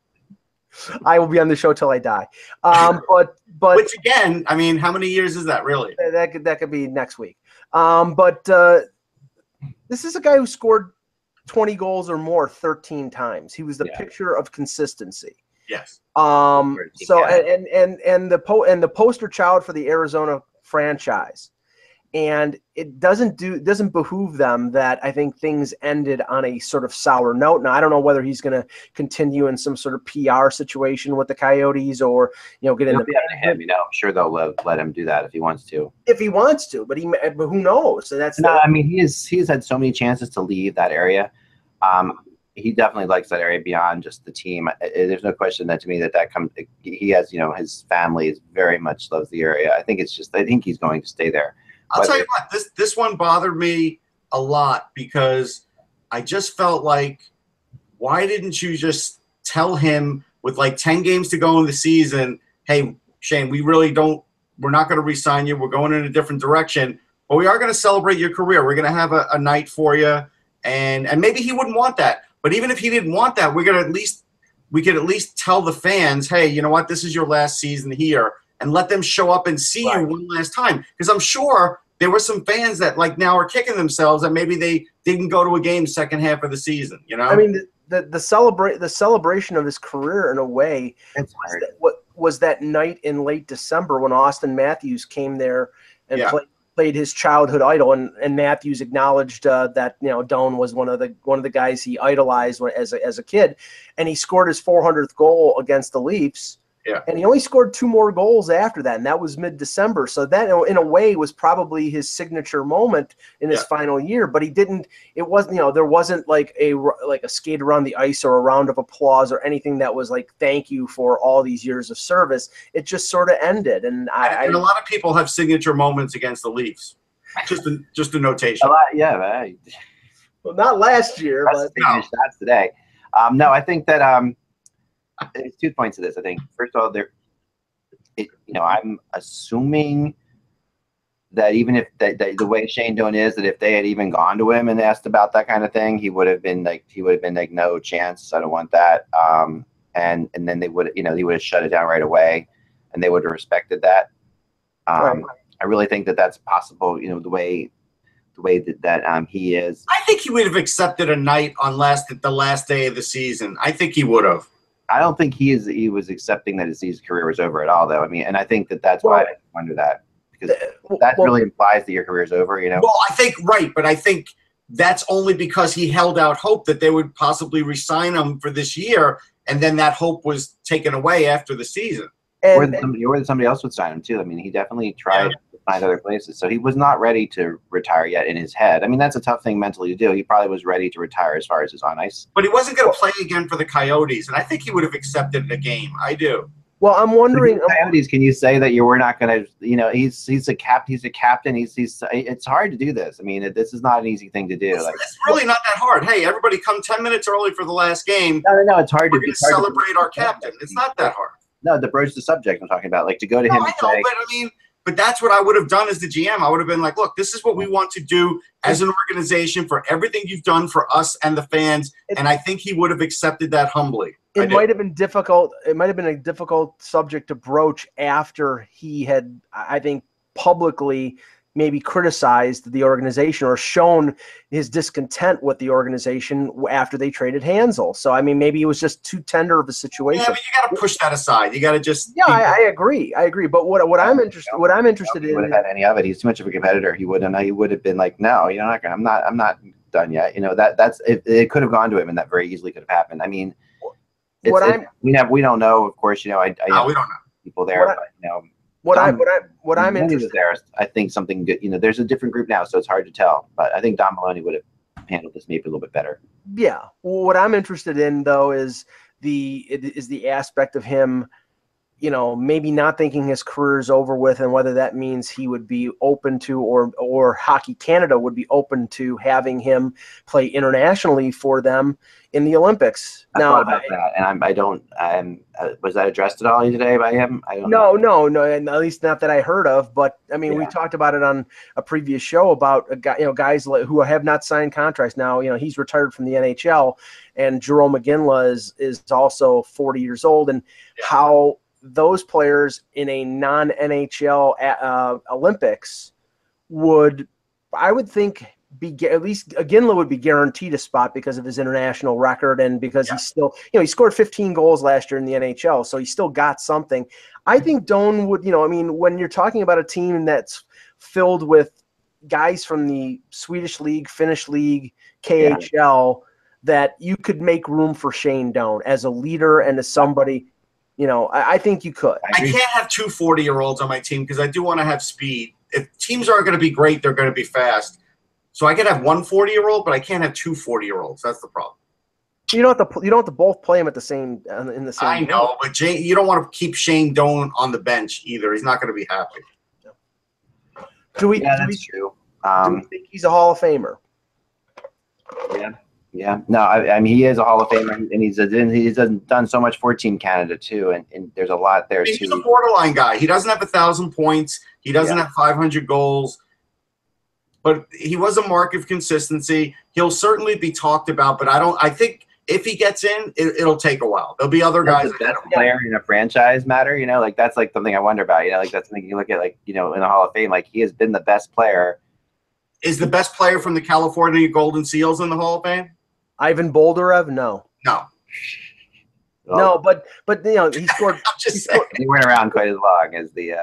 I will be on the show till I die. But which again, I mean, how many years is that really? That could be next week. But this is a guy who scored 20 goals or more 13 times. He was the picture of consistency. Yes. So and the poster child for the Arizona franchise. And it doesn't behoove them that I think things ended on a sort of sour note. Now, I don't know whether he's going to continue in some sort of PR situation with the Coyotes or, get into him. I'm sure they'll let him do that if he wants to. If he wants to, but who knows? So that's I mean, he has had so many chances to leave that area. He definitely likes that area beyond just the team. There's no question that to me that comes. He has, his family is very much loves the area. I think he's going to stay there. I'll tell you what, this one bothered me a lot because I just felt like, why didn't you just tell him with like 10 games to go in the season, hey, Shane, we're not going to re-sign you. We're going in a different direction, but we are going to celebrate your career. We're going to have a night for you. And maybe he wouldn't want that. But even if he didn't want that, we could at least tell the fans, hey, you know what, this is your last season here. And let them show up and see you one last time. Because I'm sure there were some fans that like now are kicking themselves that maybe they didn't go to a game second half of the season. I mean, the celebration of his career in a way was that night in late December when Austin Matthews came there and played his childhood idol, and Matthews acknowledged that Doan was one of the guys he idolized as a kid, and he scored his 400th goal against the Leafs. Yeah. And he only scored 2 more goals after that, and that was mid-December. So that, in a way, was probably his signature moment in his final year. But he didn't. It wasn't. There wasn't like a skate around the ice or a round of applause or anything that was like thank you for all these years of service. It just sort of ended. And a lot of people have signature moments against the Leafs. Just a notation. A lot, yeah. Man. Well, not last year, but shots today. No, I think that there's 2 points to this. I think first of all, I'm assuming that even if the way Shane Doan is, that if they had even gone to him and asked about that kind of thing, he would have been like no chance. I don't want that. And then they would he would have shut it down right away, and they would have respected that. I really think that that's possible. The way that he is. I think he would have accepted a night on the last day of the season. I think he would have. I don't think he was accepting that his career was over at all, though. I mean, and I think that's why I wonder that, because that really implies that your career is over, Well, I think but I think that's only because he held out hope that they would possibly re-sign him for this year, and then that hope was taken away after the season. Or that somebody else would sign him too. I mean, he definitely tried to find other places, so he was not ready to retire yet in his head. I mean, that's a tough thing mentally to do. He probably was ready to retire as far as his on ice. But he wasn't going to play again for the Coyotes, and I think he would have accepted a game. I do. Well, I'm wondering. Coyotes, can you say that you were not going to? He's a captain. It's hard to do this. I mean, this is not an easy thing to do. It's really not that hard. Hey, everybody, come 10 minutes early for the last game. No, it's hard to celebrate our captain. It's not that hard. No, to broach the subject I'm talking about, like to go to him and say. But that's what I would have done as the GM. I would have been like, look, this is what we want to do as an organization for everything you've done for us and the fans. And I think he would have accepted that humbly. It might have been difficult. It might have been a difficult subject to broach after he had, I think, publicly maybe criticized the organization or shown his discontent with the organization after they traded Hansel. So, I mean, maybe it was just too tender of a situation. Yeah, but you got to push that aside. You got to just. Yeah, I agree. But what I'm interested in. He would have had any of it. He's too much of a competitor. He would have been like, no, you're not gonna. I'm not done yet. You know, that's it could have gone to him, and that very easily could have happened. I mean, we don't know. Of course, you know, we don't know people there, but you know. What I'm interested there, I think something good. You know, there's a different group now, so it's hard to tell. But I think Don Maloney would have handled this maybe a little bit better. Yeah. What I'm interested in though is the aspect of him, you know, maybe not thinking his career is over with, and whether that means he would be open to, or Hockey Canada would be open to having him play internationally for them in the Olympics. I thought about that, and was that addressed at all today by him? I don't know. No, and at least not that I heard of. But I mean, we talked about it on a previous show about guys who have not signed contracts now. You know, he's retired from the NHL, and Jerome McGinley is also 40 years old, and how those players in a non-NHL Olympics would, I would think, at least Ginla would be guaranteed a spot because of his international record, and because he's still, you know, he scored 15 goals last year in the NHL, so he still got something. I think Doan would, you know, I mean, when you're talking about a team that's filled with guys from the Swedish League, Finnish League, KHL, that you could make room for Shane Doan as a leader and as somebody. You know, I think you could. I can't have two 40-year-olds on my team because I do want to have speed. If teams aren't going to be great, they're going to be fast. So I could have one 40-year-old, but I can't have two 40-year-olds. That's the problem. You don't have to both play them at the same in the same. I know, but you don't want to keep Shane Doan on the bench either. He's not going to be happy. That's true. Do we think he's a Hall of Famer? Yeah. No, I mean, he is a Hall of Famer, and he's done so much for Team Canada too, and there's a lot there too. He's a borderline guy. He doesn't have 1,000 points. He doesn't have 500 goals, but he was a mark of consistency. He'll certainly be talked about, but I think if he gets in, it'll take a while. There'll be other guys. The best player in a franchise matter, you know, like that's like something I wonder about. You know, like that's something you look at, like, you know, in the Hall of Fame, like he has been the best player. Is the best player from the California Golden Seals in the Hall of Fame? Ivan Boldarev? No, but you know, he scored. He went around quite as long as the.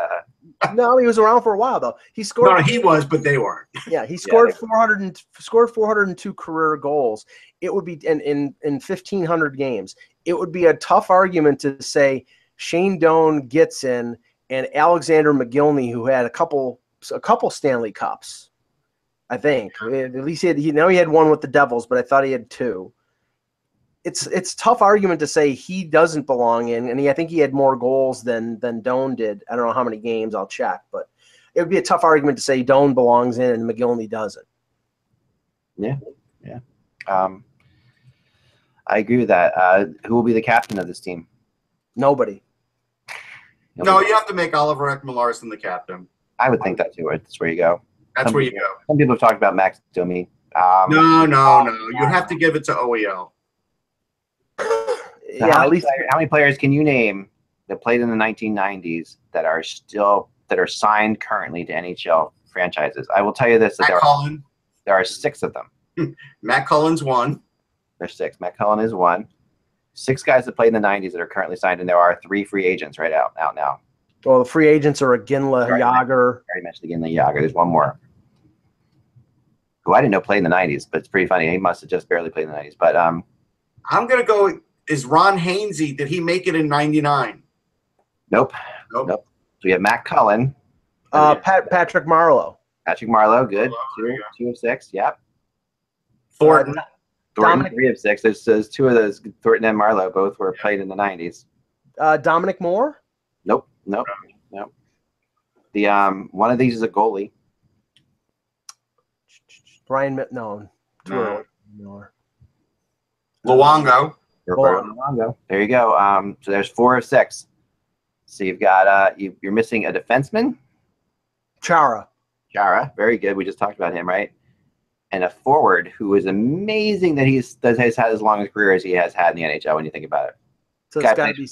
No, he was around for a while though. He scored. No, he was, but they weren't. Yeah, he scored 402 career goals. It would be in 1,500 games. It would be a tough argument to say Shane Doan gets in, and Alexander McGillney, who had a couple Stanley Cups. I think at least he had one with the Devils, but I thought he had two. It's a tough argument to say he doesn't belong in, and I think he had more goals than Doan did. I don't know how many games. I'll check, but it would be a tough argument to say Doan belongs in and McGillney doesn't. Yeah. I agree with that. Who will be the captain of this team? Nobody. No, you have to make Oliver Ekman-Larsson the captain. I would think that's where you go. That's where you go. Some people have talked about Max Domi. No. You have to give it to OEL. How many players can you name that played in the 1990s that are signed currently to NHL franchises? I will tell you this: that there are 6 of them. Matt Cullen's one. There's 6. Matt Cullen is one. 6 guys that played in the 90s that are currently signed, and there are 3 free agents right out now. Well, the free agents are Ginla, Yager. I already mentioned Ginla, Yager. There's one more who I didn't know played in the 90s, but it's pretty funny. He must have just barely played in the 90s. But I'm going to go, is Ron Hainsey, did he make it in 99? Nope. So we have Matt Cullen. Patrick Marleau. Patrick Marleau, good. 2 of 6, yep. Thornton, 3 of 6. There's 2 of those, Thornton and Marleau, both were played in the 90s. Dominic Moore? Nope. The one of these is a goalie. Brian, no. Luongo. There you go. So there's 4 of 6. So you've got you're missing a defenseman. Chara, very good. We just talked about him, right? And a forward who is amazing that has had as long a career as he has had in the NHL. When you think about it, so it's got to be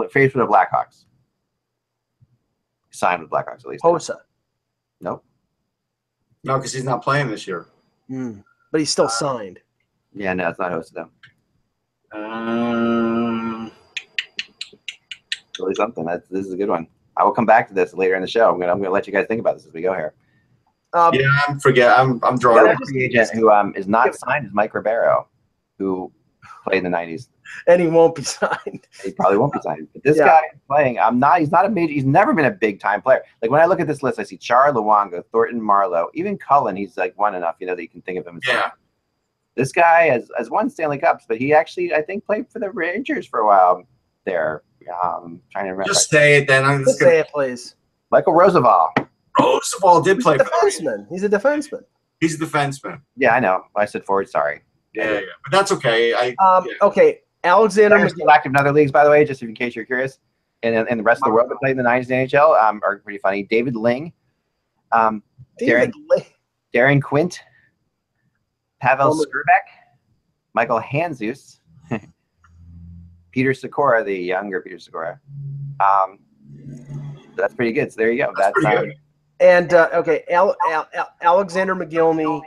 faced with the Blackhawks. Signed with Blackhawks at least. Hossa. Nope. No, because he's not playing this year. But he's still signed. Yeah, no, it's not hosted though. Really something. This is a good one. I will come back to this later in the show. I'm gonna let you guys think about this as we go here. Yeah, I'm drawing. The other free agent who is not signed is Mike Ribeiro, who played in the '90s. And he won't be signed. He probably won't be signed. But this guy is playing. He's not a major. He's never been a big time player. Like when I look at this list, I see Char, Luongo, Thornton, Marlowe, even Cullen. He's like won enough, that you can think of him as. Yeah. This guy has won Stanley Cups, but he actually, I think, played for the Rangers for a while there. Trying to remember. Just say it then. Just say it, please. Michael Roosevelt. Roosevelt did play for the defenseman. He's a defenseman. He's a defenseman. Yeah, I know. I said forward. Sorry. Yeah. But that's okay. Okay. Alexander McGillney. Still active in other leagues, by the way, just in case you're curious. And the rest of the world that played in the '90s NHL are pretty funny. David Ling. Darren Quint. Pavel Skrbek. Michael Handzus. Peter Sikora, the younger Peter Sikora. That's pretty good. So there you go. That's pretty good. And Alexander McGillney,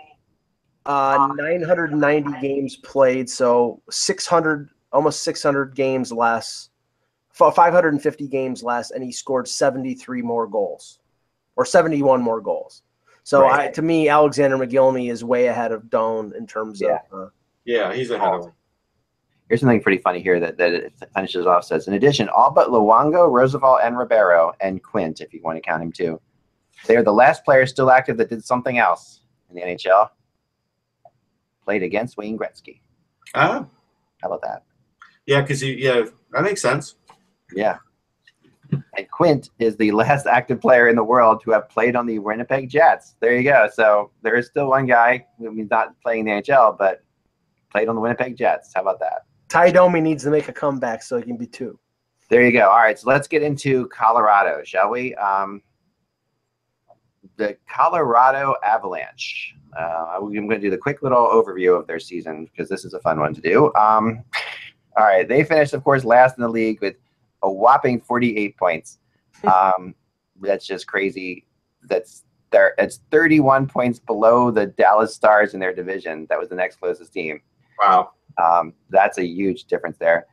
990 games played, so 600, almost 600 games less, 550 games less, and he scored 73 more goals, or 71 more goals. So to me, Alexander McGillney is way ahead of Doan in terms of. Yeah, he's ahead of him. Here's something pretty funny here that it finishes off. Says, in addition, all but Luongo, Roosevelt, and Ribeiro, and Quint, if you want to count him too, they are the last players still active that did something else in the NHL. Played against Wayne Gretzky. How about that? Yeah, because that makes sense. Yeah. And Quint is the last active player in the world to have played on the Winnipeg Jets. There you go. So there is still one guy who's not playing the NHL, but played on the Winnipeg Jets. How about that? Ty Domi needs to make a comeback so he can be 2. There you go. All right, so let's get into Colorado, shall we? The Colorado Avalanche. I'm going to do the quick little overview of their season because this is a fun one to do. All right, they finished, of course, last in the league with a whopping 48 points. That's just crazy. It's 31 points below the Dallas Stars in their division. That was the next closest team. Wow. That's a huge difference there.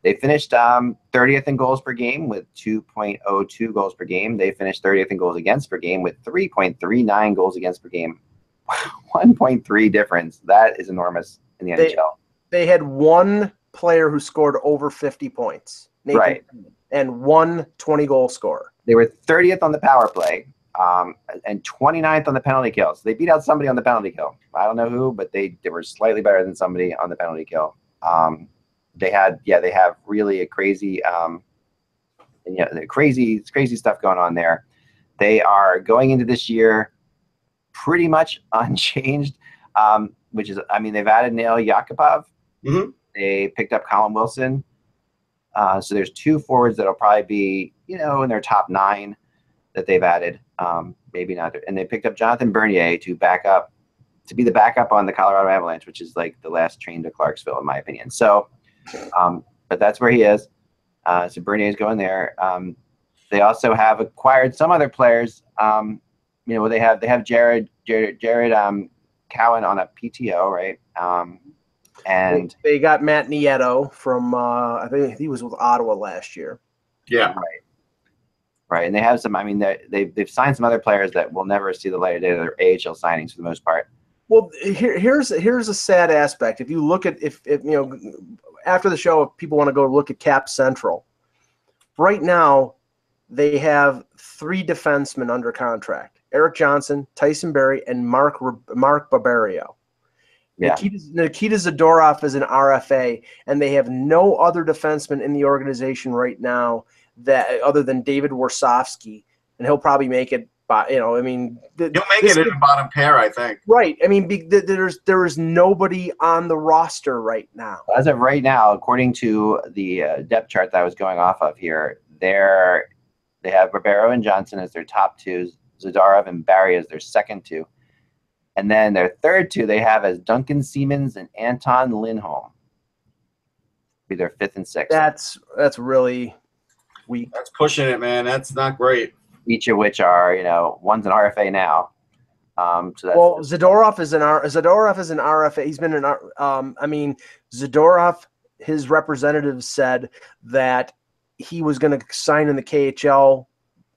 They finished 30th in goals per game with 2.02 goals per game. They finished 30th in goals against per game with 3.39 goals against per game. 1.3 difference. That is enormous in the NHL. They had one player who scored over 50 points. Nathan, right. And one 20-goal scorer. They were 30th on the power play and 29th on the penalty kill. So they beat out somebody on the penalty kill. I don't know who, but they were slightly better than somebody on the penalty kill. They have really a crazy, crazy stuff going on there. They are going into this year pretty much unchanged, which is, they've added Nail Yakupov. Mm-hmm. They picked up Colin Wilson. So there's 2 forwards that'll probably be, in their top 9 that they've added. Maybe not. And they picked up Jonathan Bernier to be the backup on the Colorado Avalanche, which is like the last train to Clarksville, in my opinion. So, but that's where he is. So Bernier's going there. They also have acquired some other players. They have Jared Cowan on a PTO, right? And they got Matt Nieto from I think he was with Ottawa last year. Yeah. Right. And they have some. They've signed some other players that will never see the light of day. They're AHL signings for the most part. Well, here's a sad aspect. If you look at if after the show, if people want to go look at Cap Central, right now they have 3 defensemen under contract: Eric Johnson, Tyson Barrie, and Mark Barberio. Yeah. Nikita Zadorov is an RFA, and they have no other defenseman in the organization right now that other than David Warsofsky, and he'll probably make it. He'll make it in the bottom pair, I think. Right. There is nobody on the roster right now. As of right now, according to the depth chart that I was going off of here, they have Ribeiro and Johnson as their top 2, Zadorov and Barrie as their second 2. And then their third 2 they have as Duncan Siemens and Anton Lindholm. Be their 5th and 6th. That's really weak. That's pushing it, man. That's not great. Each of which are, one's an RFA now. So that's Well, Zadorov is an RFA. He's been Zadorov, his representatives said that he was going to sign in the KHL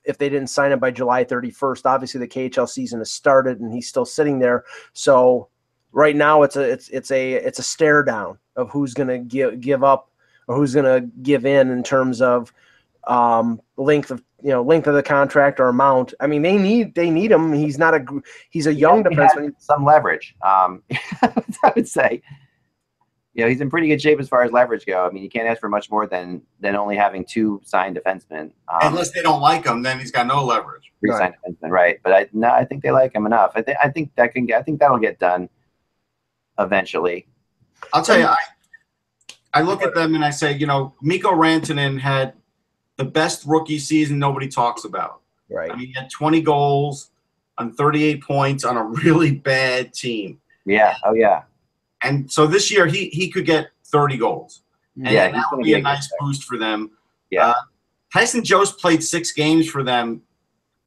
if they didn't sign him by July 31st. Obviously, the KHL season has started, and he's still sitting there. So right now, it's a stare down of who's going to give up or who's going to give in terms of length of the contract or amount. I mean, they need him. He's a young defenseman. Some leverage. I would say. He's in pretty good shape as far as leverage go. I mean, you can't ask for much more than only having 2 signed defensemen. Unless they don't like him, then he's got no leverage. 3 signed defensemen, right? But I think they like him enough. I think that'll get done eventually. I'll tell you, I look at them and I say, Mikko Rantanen had the best rookie season nobody talks about. Right. I mean, he had 20 goals on 38 points on a really bad team. Yeah. Oh, yeah. And so this year he could get 30 goals. And that would be a nice boost for them. Yeah. Tyson Jost played 6 games for them.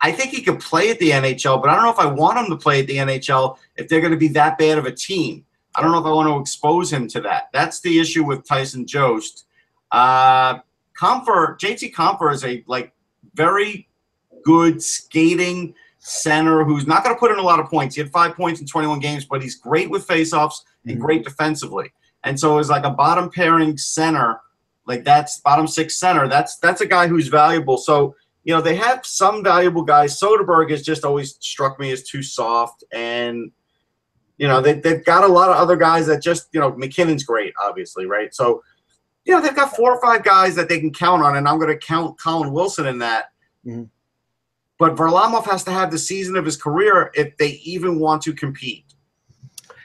I think he could play at the NHL, but I don't know if I want him to play at the NHL if they're going to be that bad of a team. I don't know if I want to expose him to that. That's the issue with Tyson Jost. JT Compher is a very good skating center who's not going to put in a lot of points. He had 5 points in 21 games, but he's great with faceoffs and great defensively. And so as a bottom pairing center, that's bottom 6 center, that's a guy who's valuable. So, they have some valuable guys. Soderberg has just always struck me as too soft. And, they've got a lot of other guys that just, McKinnon's great, obviously, right? So, they've got 4 or 5 guys that they can count on, and I'm going to count Colin Wilson in that. Mm-hmm. But Varlamov has to have the season of his career if they even want to compete.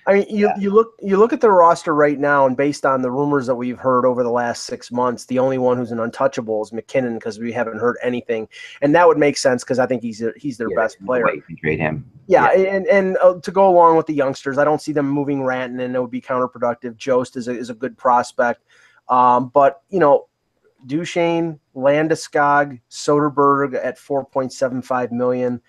I mean, you look at the roster right now, and based on the rumors that we've heard over the last 6 months, the only one who's an untouchable is McKinnon because we haven't heard anything, and that would make sense because I think he's their best player. You can trade him. Yeah. And to go along with the youngsters, I don't see them moving Rantanen. It would be counterproductive. Jost is a good prospect, but Duchesne, Landeskog, Soderberg at $4.75 million.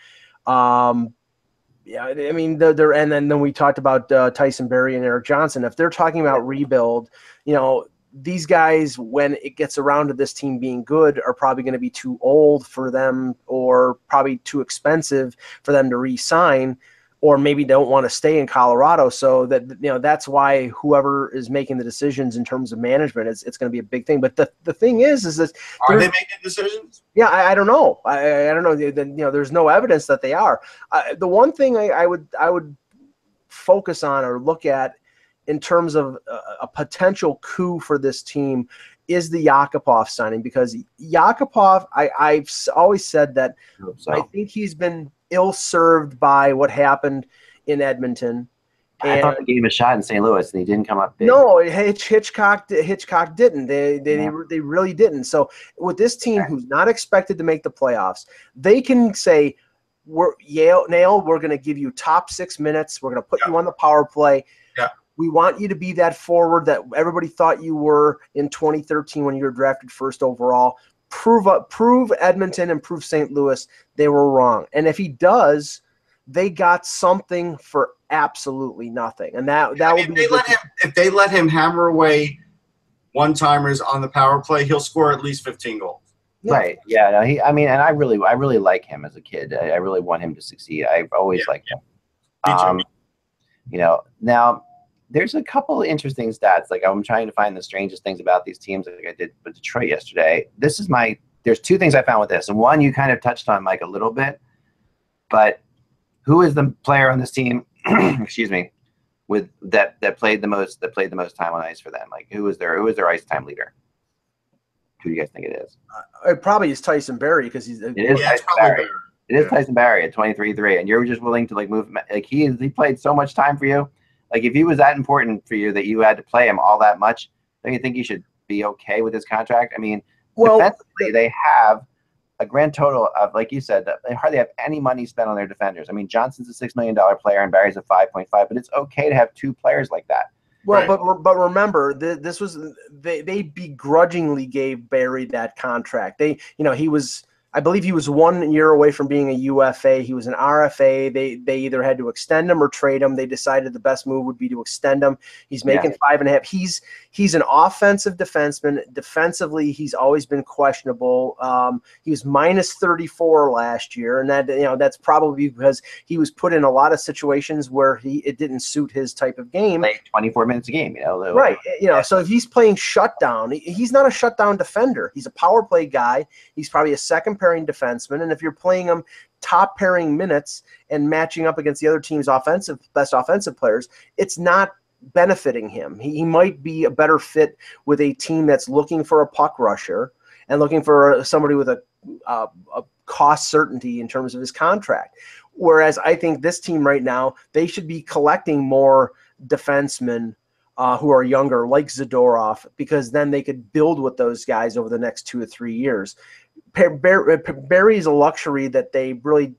Yeah, I mean, and then we talked about Tyson Barrie and Eric Johnson. If they're talking about rebuild, these guys, when it gets around to this team being good, are probably going to be too old for them or probably too expensive for them to re-sign, or maybe don't want to stay in Colorado. So that's why whoever is making the decisions in terms of management, it's going to be a big thing. But the thing is that are they making decisions? Yeah, I don't know. I don't know. There's no evidence that they are. The one thing I would focus on or look at in terms of a potential coup for this team is the Yakupov signing, because Yakupov, I've always said that I think he's been ill-served by what happened in Edmonton. I thought they gave him a shot in St. Louis, and he didn't come up big. No, Hitchcock didn't. They really didn't. So with this team who's not expected to make the playoffs, they can say, we're going to give you top 6 minutes. We're going to put you on the power play. Yeah. We want you to be that forward that everybody thought you were in 2013 when you were drafted first overall. Prove Edmonton and prove St. Louis they were wrong. And if he does, they got something for absolutely nothing. And that would be if they let him hammer away one-timers on the power play, he'll score at least 15 goals. Yeah. Right. Yeah. No, and I really like him as a kid. I really want him to succeed. I've always liked him. Me too. Now there's a couple of interesting stats. I'm trying to find the strangest things about these teams, like I did with Detroit yesterday. There's 2 things I found with this, and one you kind of touched on, Mike, a little bit. But who is the player on this team? excuse me, with that played the most time on ice for them? Who is their ice time leader? Who do you guys think it is? It probably is Tyson Barrie, because he's. It is Tyson Barrie. It is Tyson Barrie at 23-3, and you're just willing to move him. He played so much time for you. If he was that important for you that you had to play him all that much, don't you think you should be okay with his contract? I mean, defensively, they have a grand total of, like you said, they hardly have any money spent on their defenders. I mean, Johnson's a $6 million player and Barry's a 5.5, but it's okay to have 2 players like that. Well, right. but remember, they begrudgingly gave Barrie that contract. He was. I believe he was 1 year away from being a UFA. He was an RFA. They either had to extend him or trade him. They decided the best move would be to extend him. He's making 5.5. He's an offensive defenseman. Defensively, he's always been questionable. He was minus 34 last year, and that's probably because he was put in a lot of situations where it didn't suit his type of game. Like 24 minutes a game, Right. So if he's playing shutdown, he's not a shutdown defender. He's a power play guy. He's probably a second pairing defenseman, and if you're playing him top pairing minutes and matching up against the other team's best offensive players, it's not benefiting him. He might be a better fit with a team that's looking for a puck rusher and looking for somebody with a cost certainty in terms of his contract. Whereas I think this team right now, they should be collecting more defensemen who are younger, like Zadorov, because then they could build with those guys over the next 2 or 3 years. Barry is a luxury that they really,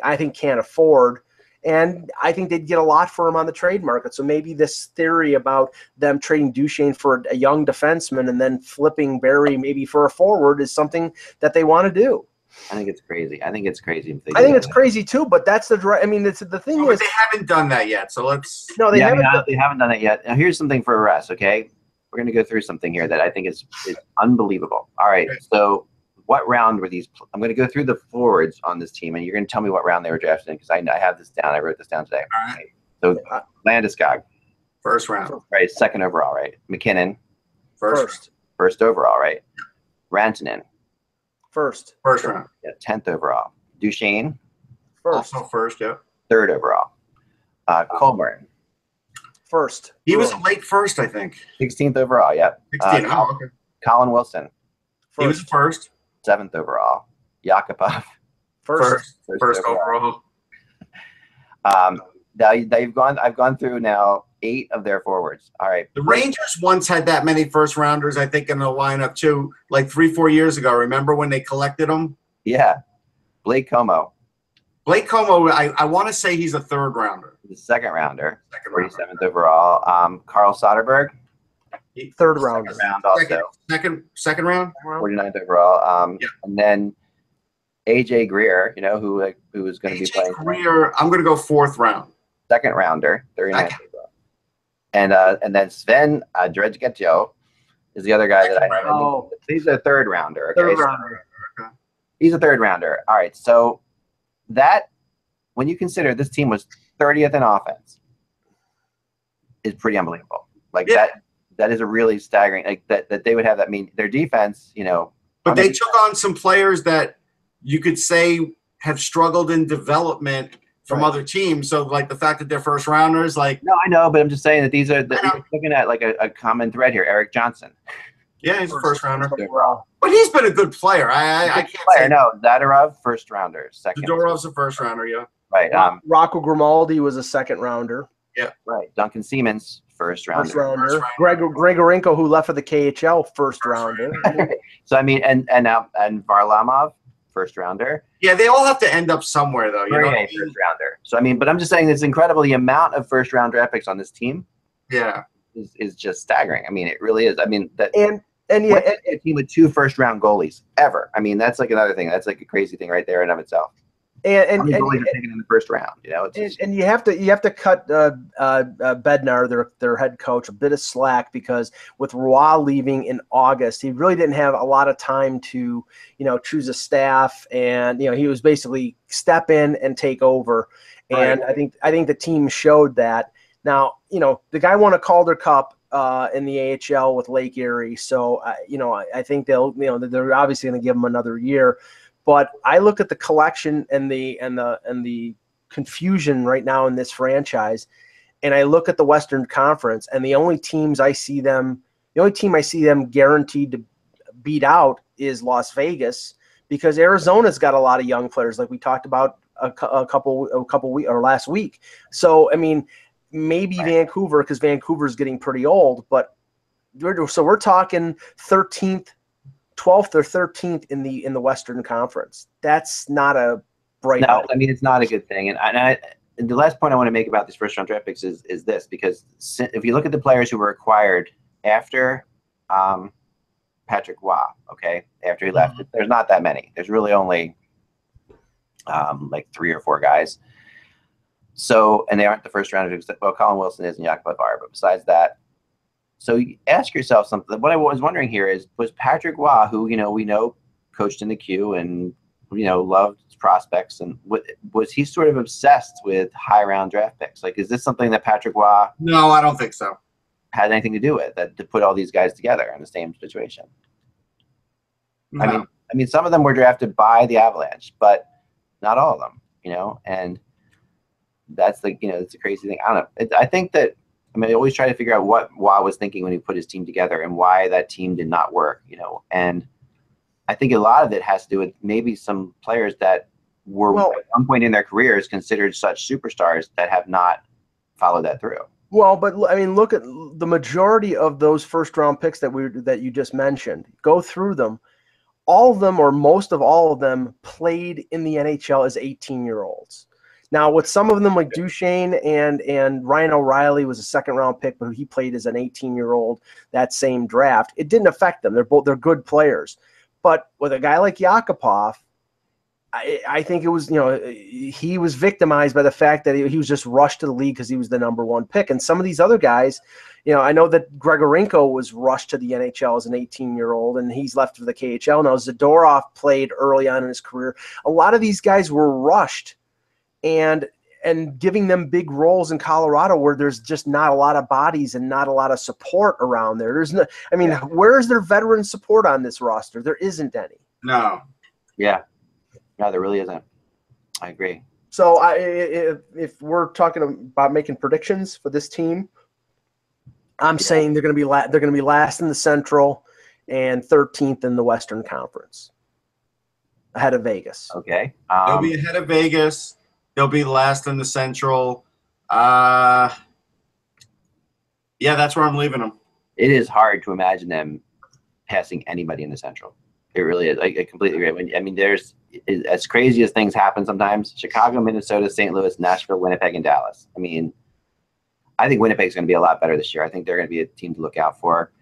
I think can't afford. And I think they'd get a lot for him on the trade market. So maybe this theory about them trading Duchesne for a young defenseman and then flipping Barry maybe for a forward is something that they want to do. I think it's crazy. I think it's crazy. I think it's crazy too, but that's the thing is they haven't done that yet. So let's. No, they haven't done it yet. Now here's something for Russ. Okay, we're going to go through something here that I think is unbelievable. All right, so what round were these? I'm going to go through the forwards on this team, and you're going to tell me what round they were drafted in because I have this down. I wrote this down today. All right. So Landeskog, first round. Right, second overall. Right, McKinnon, First overall. Right, Rantanen. First round. Yeah, 10th overall. Duchesne. Also first, yeah. 3rd overall. Colburn. First. He was a late first, I think. 16th overall, yep. 16. Okay. Colin Wilson. He was first. 7th overall. Yakupov. First overall. Now I've gone through now 8 of their forwards. All right. The Rangers once had that many first rounders, I think, in the lineup too, like 3-4 years ago. Remember when they collected them? Yeah. Blake Como. I want to say he's a 3rd rounder. The 2nd rounder. 47th overall. Carl Soderberg. 3rd rounder. Round also. Second round. 49th overall. And then AJ Greer, who was going to be playing. Greer, I'm going to go 4th round. 2nd rounder, 39th overall. And then Sven Dredgetjo is the other guy that I have. Oh. He's a 3rd rounder. Okay? 3rd rounder. Okay. He's a 3rd rounder. All right. So that, when you consider this team was 30th in offense, is pretty unbelievable. Like that is a really staggering. Like that they would have that. I mean, their defense, But they took on some players that you could say have struggled in development from other teams. So, like, the fact that they're first rounders, like... No, I know, but I'm just saying that these are looking at, like, a common thread here. Eric Johnson. Yeah, he's a first rounder. But he's been a good player. I can't say... No, Zadorov, first rounder. Second. Zadorov's a first rounder, yeah. Right. Rocco Grimaldi was a 2nd rounder. Yeah. Right. Duncan Siemens, first rounder. Gregorenko, who left for the KHL, first rounder. So, I mean, and Varlamov, first rounder. Yeah, they all have to end up somewhere, though. You know what I mean? First rounder. So I mean, but I'm just saying it's incredible the amount of first round draft picks on this team. Yeah, is just staggering. I mean, it really is. I mean, that and a team with 2 first round goalies ever. I mean, that's like another thing. That's like a crazy thing right there in of itself. And goalies are taken in the first round. And you have to cut Bednar, their head coach, a bit of slack because with Roy leaving in August, he really didn't have a lot of time to choose a staff, and he was basically step in and take over. And right. I think the team showed that. Now the guy won a Calder Cup in the AHL with Lake Erie, so I think they're obviously going to give him another year. But I look at the collection and the confusion right now in this franchise, and I look at the Western Conference, and the only team I see them guaranteed to beat out is Las Vegas, because Arizona's got a lot of young players, like we talked about a couple weeks or last week. So I mean, maybe Vancouver, because Vancouver's getting pretty old, but we're talking 12th or 13th in the Western Conference. That's not a bright. No, I mean, it's not a good thing. And the last point I want to make about these first round draft picks is this, because if you look at the players who were acquired after Patrick Waugh, okay, after he left. There's not that many. There's really only like 3 or 4 guys. So, and they aren't the first rounders. Well, Colin Wilson is and Jakubov are, but besides that, so you ask yourself something. What I was wondering here is, was Patrick Waugh, who, you know, we know coached in the Q and, you know, loved prospects, and was he sort of obsessed with high round draft picks? Like, is this something that Patrick Waugh No, I don't think so. had anything to do with, that to put all these guys together in the same situation? No. I mean, some of them were drafted by the Avalanche, but not all of them, you know, and that's the, you know, it's a crazy thing. I don't know. I think that, I mean, I always try to figure out what Waugh was thinking when he put his team together and why that team did not work, you know, and I think a lot of it has to do with maybe some players that were at one point in their careers considered such superstars that have not followed that through. Well, but I mean, look at the majority of those first round picks that you just mentioned. Go through them. All of them, or most of all of them, played in the NHL as 18-year-olds. Now, with some of them, like Duchesne and Ryan O'Reilly was a second-round pick, but he played as an 18-year-old that same draft. It didn't affect them. They're good players. But with a guy like Yakupov, I think it was, you know, he was victimized by the fact that he was just rushed to the league because he was the number 1 pick. And some of these other guys, you know, I know that Grigorenko was rushed to the NHL as an 18-year-old, and he's left for the KHL now. Zadorov played early on in his career. A lot of these guys were rushed and giving them big roles in Colorado where there's just not a lot of bodies and not a lot of support around there. There's no, I mean, where is their veteran support on this roster? There isn't any. No. Yeah. No, there really isn't. I agree. So if we're talking about making predictions for this team, I'm saying they're going to be last in the Central and 13th in the Western Conference, ahead of Vegas. Okay. They'll be ahead of Vegas. They'll be last in the Central. Yeah, that's where I'm leaving them. It is hard to imagine them passing anybody in the Central. It really is. I completely agree. I mean, there's, as crazy as things happen sometimes, Chicago, Minnesota, St. Louis, Nashville, Winnipeg, and Dallas. I mean, I think Winnipeg's going to be a lot better this year. I think they're going to be a team to look out for.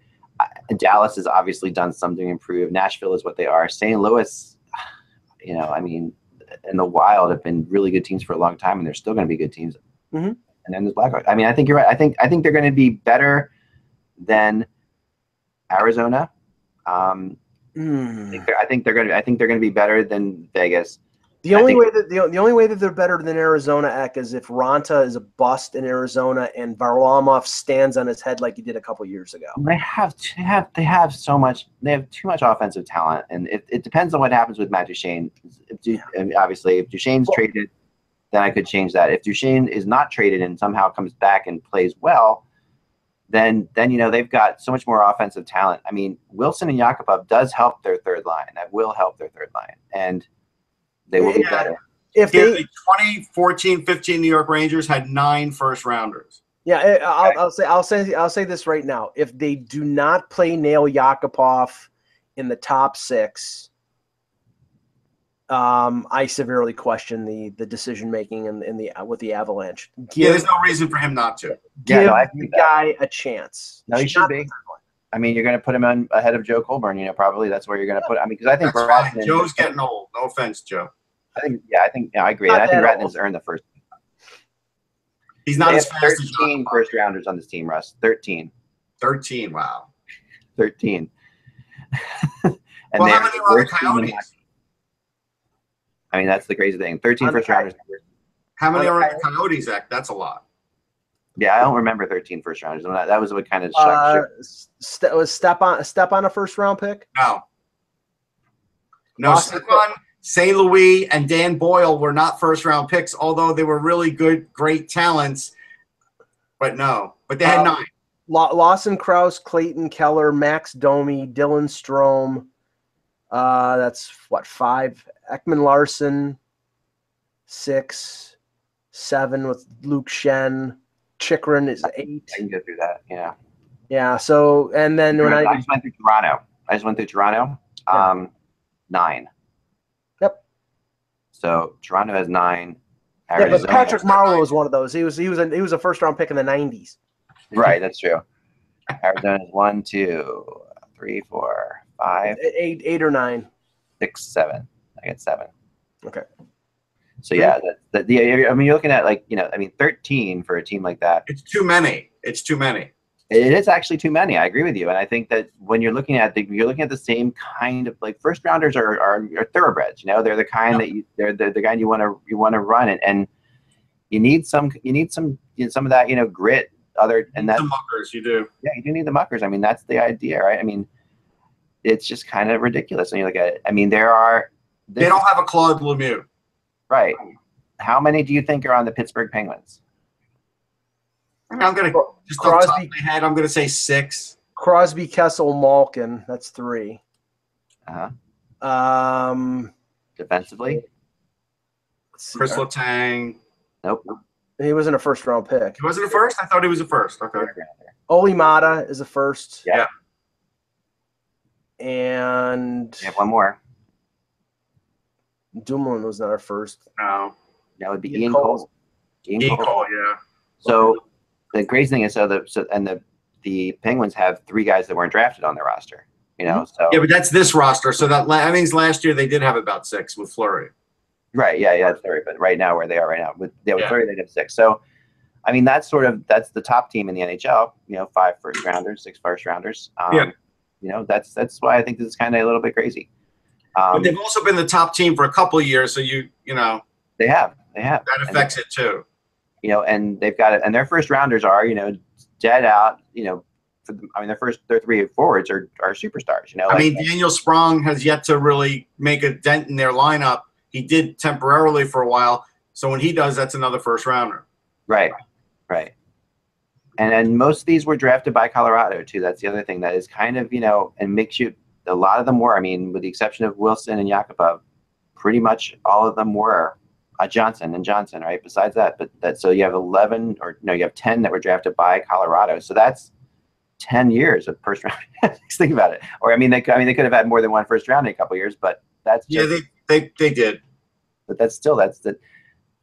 Dallas has obviously done something to improve. Nashville is what they are. St. Louis, you know, I mean, and the Wild have been really good teams for a long time, and they're still going to be good tems. Mm-hmm. And then there's Blackhawks. I mean, I think you're right. I think they're going to be better than Arizona. I think they're going to be better than Vegas. The only way that they're better than Arizona, Eck, is if Ranta is a bust in Arizona and Varlamov stands on his head like he did a couple years ago. They have so much. They have too much offensive talent, and it depends on what happens with Matt Duchene. Obviously, if Duchene's traded, then I could change that. If Duchene is not traded and somehow comes back and plays well, then you know they've got so much more offensive talent. I mean, Wilson and Yakupov does help their third line. That will help their third line, and they will be better. If the 2014-15 New York Rangers had 9 first-rounders. Yeah, I'll say this right now. If they do not play Nail Yakupov in the top 6, I severely question the decision making with the Avalanche. There's no reason for him not to. Give the guy a chance. No, he should be. I mean, you're going to put him on ahead of Joe Colburn. You know, probably that's where you're going to put. I mean, because I think Joe's getting old. No offense, Joe. I agree. I think Ratton has earned the first. He's not as fast as 13 first rounders on this team, Russ. 13. 13. Wow. 13. And well, how many are the Coyotes? I mean, that's the crazy thing. 13 first rounders. How many are the Coyotes, Zach? That's a lot. Yeah, I don't remember 13 first rounders. That was what kind of shocked. Was Step on a first round pick? No, Stepan, St. Louis, and Dan Boyle were not first round picks, although they were really good, great talents. But no, but they had 9. Lawson Krause, Clayton Keller, Max Domi, Dylan Strome. That's what, 5. Ekman Larson, 6, 7 with Luke Shen. Chikrin is 8. I can go through that. Yeah. Yeah. So, and then when I just went through Toronto. 9. Yep. So Toronto has 9. Arizona. Yeah, but Patrick Marleau was one of those. He was a first round pick in the 90s. Right. That's true. Arizona is 1, 2, 3, 4, 5, 8 or 9. 6, 7. I got 7. Okay. So yeah, I mean, you're looking at 13 for a team like that. It's too many. It's too many. It is actually too many. I agree with you, and I think that when you're looking at the same kind of first rounders are thoroughbreds. They're the kind that they're the kind you want to run, and you need some of that grit. That's some muckers. You do. Yeah, you do need the muckers. I mean, that's the idea, right? I mean, it's just kind of ridiculous when you look at it. I mean, they don't have a Claude Lemieux. Right. How many do you think are on the Pittsburgh Penguins? I'm going to just off the top of my head, I'm going to say 6. Crosby, Kessel, Malkin. That's 3. Defensively? Chris Letang. Nope. He wasn't a first-round pick. He wasn't a first? I thought he was a first. Okay. Oli Mata is a first. Yeah. And we have one more. Dumoulin was not our first. No. That would be Ian Cole. Ian Cole, yeah. So the crazy thing is, the Penguins have 3 guys that weren't drafted on their roster. So yeah, but that's this roster. So that means last year they did have about 6 with Fleury. Right. Yeah. That's Fleury. But right now, where they are right now, with Fleury, they have 6. So, I mean, that's the top team in the NHL. 5 first rounders, 6 first rounders. That's why I think this is kind of a little bit crazy. But they've also been the top team for a couple of years, so they have. That affects it too. And they've got it, and their first rounders are dead out. Their 3 forwards are superstars. I mean, Daniel Sprong has yet to really make a dent in their lineup. He did temporarily for a while, so when he does, that's another first rounder. Right. And most of these were drafted by Colorado too. That's the other thing that is kind of and makes you. A lot of them were. I mean, with the exception of Wilson and Yakupov, pretty much all of them were Johnson, right? Besides that, so you have 11 you have 10 that were drafted by Colorado. So that's 10 years of first round. Think about it. Or they could have had more than one first round in a couple of years, but that's just, they did. But that's the.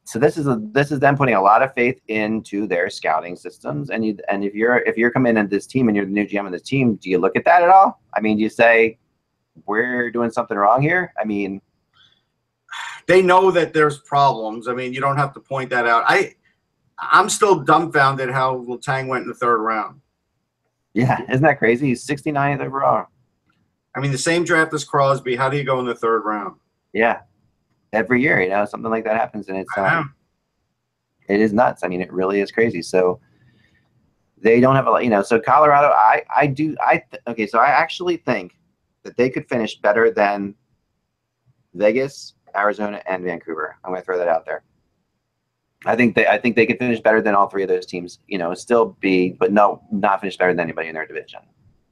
So this is them putting a lot of faith into their scouting systems, and if you're coming into this team and you're the new GM of this team, do you look at that at all? I mean, do you say we're doing something wrong here? I mean, they know that there's problems. I mean, you don't have to point that out. I'm still dumbfounded how Letang went in the 3rd round. Yeah, isn't that crazy? He's 69th overall. I mean, the same draft as Crosby. How do you go in the 3rd round? Yeah. Every year, something like that happens, and it is nuts. I mean, it really is crazy. So they don't have a lot, so Colorado, I actually think that they could finish better than Vegas, Arizona, and Vancouver. I'm going to throw that out there. I think they could finish better than all 3 of those teams, but not finish better than anybody in their division.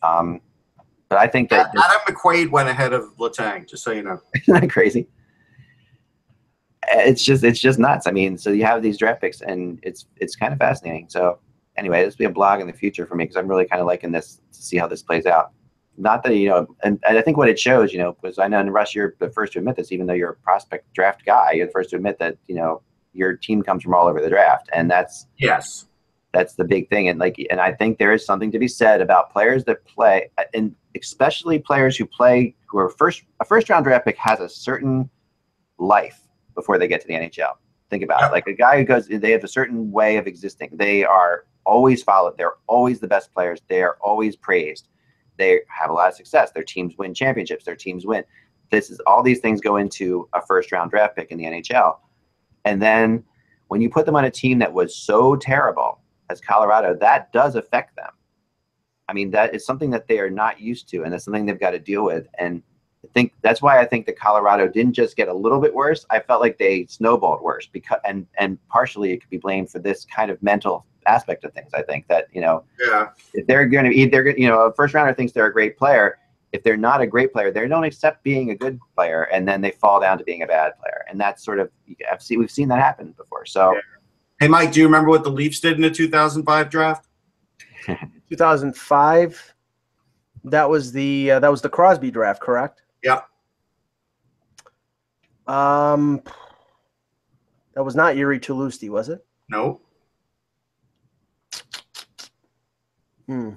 But I think that Adam McQuaid went ahead of Letang, just so you know. Isn't that crazy? It's just nuts. I mean, so you have these draft picks, and it's kind of fascinating. So anyway, this will be a blog in the future for me because I'm really kind of liking this to see how this plays out. Not that and I think what it shows, because I know, and Russ, you're the first to admit this, even though you're a prospect draft guy, you're the first to admit that your team comes from all over the draft, and that's the big thing. And and I think there is something to be said about players that play, and especially players who are a first round draft pick has a certain life before they get to the NHL. Think about it. Like a guy who goes, they have a certain way of existing. They are always followed. They're always the best players. They are always praised. They have a lot of success. Their teams win championships. Their teams win. All these things go into a first round draft pick in the NHL. And then when you put them on a team that was so terrible as Colorado, that does affect them. I mean, that is something that they are not used to, and that's something they've got to deal with. And that's why I think that Colorado didn't just get a little bit worse. I felt like they snowballed worse because, and partially it could be blamed for this kind of mental aspect of things. I think that, if they're going to either, a first rounder thinks they're a great player. If they're not a great player, they don't accept being a good player, and then they fall down to being a bad player. And that's sort of, we've seen that happen before. So, Hey, Mike, do you remember what the Leafs did in the 2005 draft? 2005. That was the Crosby draft, correct? Yeah. That was not Yuri Tulusty, was it? No. I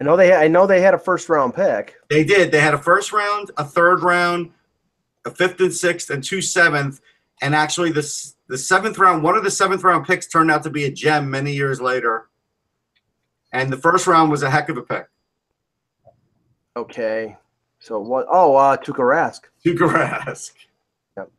I know they had a first round pick. They did. They had a first round, a third round, a fifth and sixth, and 2 seventh. And actually, the seventh round, one of the seventh round picks turned out to be a gem many years later. And the first round was a heck of a pick. Okay. So what? Oh, Tuukka Rask. Tuukka Rask. Yep.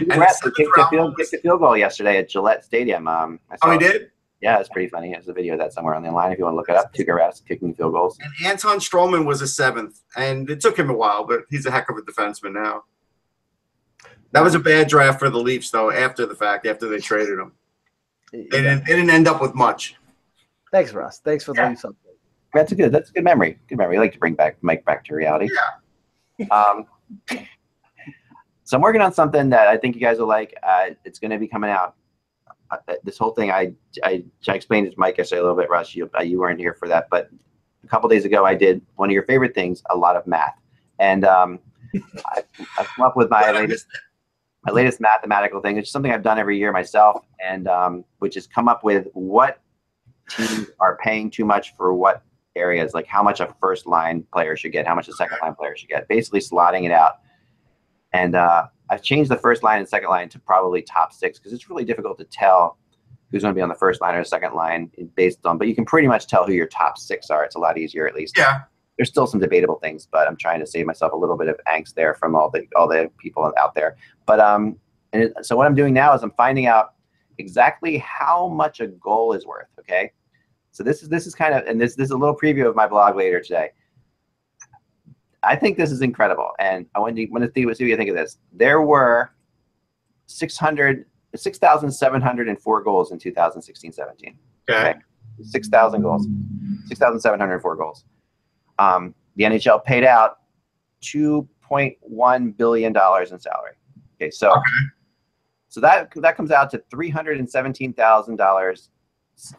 Rask kicked a field goal yesterday at Gillette Stadium. Oh, he did? Yeah, it's pretty funny. There's a video of that somewhere on the line if you want to look it up. Tuukka Rask kicking field goals. And Anton Stroman was a seventh, and it took him a while, but he's a heck of a defenseman now. That was a bad draft for the Leafs, though, after the fact, after they traded him. They didn't end up with much. Thanks, Russ. Thanks for the Leafs update. That's a good memory. Good memory. I like to bring Mike back to reality. Yeah. So I'm working on something that I think you guys will like. It's going to be coming out. This whole thing, I explained it to Mike yesterday a little bit, Russ. You weren't here for that, but a couple days ago I did one of your favorite things, a lot of math. And I've come up with my latest mathematical thing. It's something I've done every year myself, and which is come up with what teams are paying too much for what areas, like how much a first line player should get, how much a second line player should get, basically slotting it out. And I've changed the first line and second line to probably top 6 because it's really difficult to tell who's going to be on the first line or the second line based on, but you can pretty much tell who your top 6 are. It's a lot easier, at least. Yeah. There's still some debatable things, but I'm trying to save myself a little bit of angst there from all the people out there. But so what I'm doing now is I'm finding out exactly how much a goal is worth. Okay, so this is kind of, and this is a little preview of my blog later today. I think this is incredible, and I want to see what you think of this. There were 6,704 goals in 2016-17. Okay. 6,000 goals, 6,704 goals. The NHL paid out $2.1 billion in salary. Okay, so that comes out to $317,000,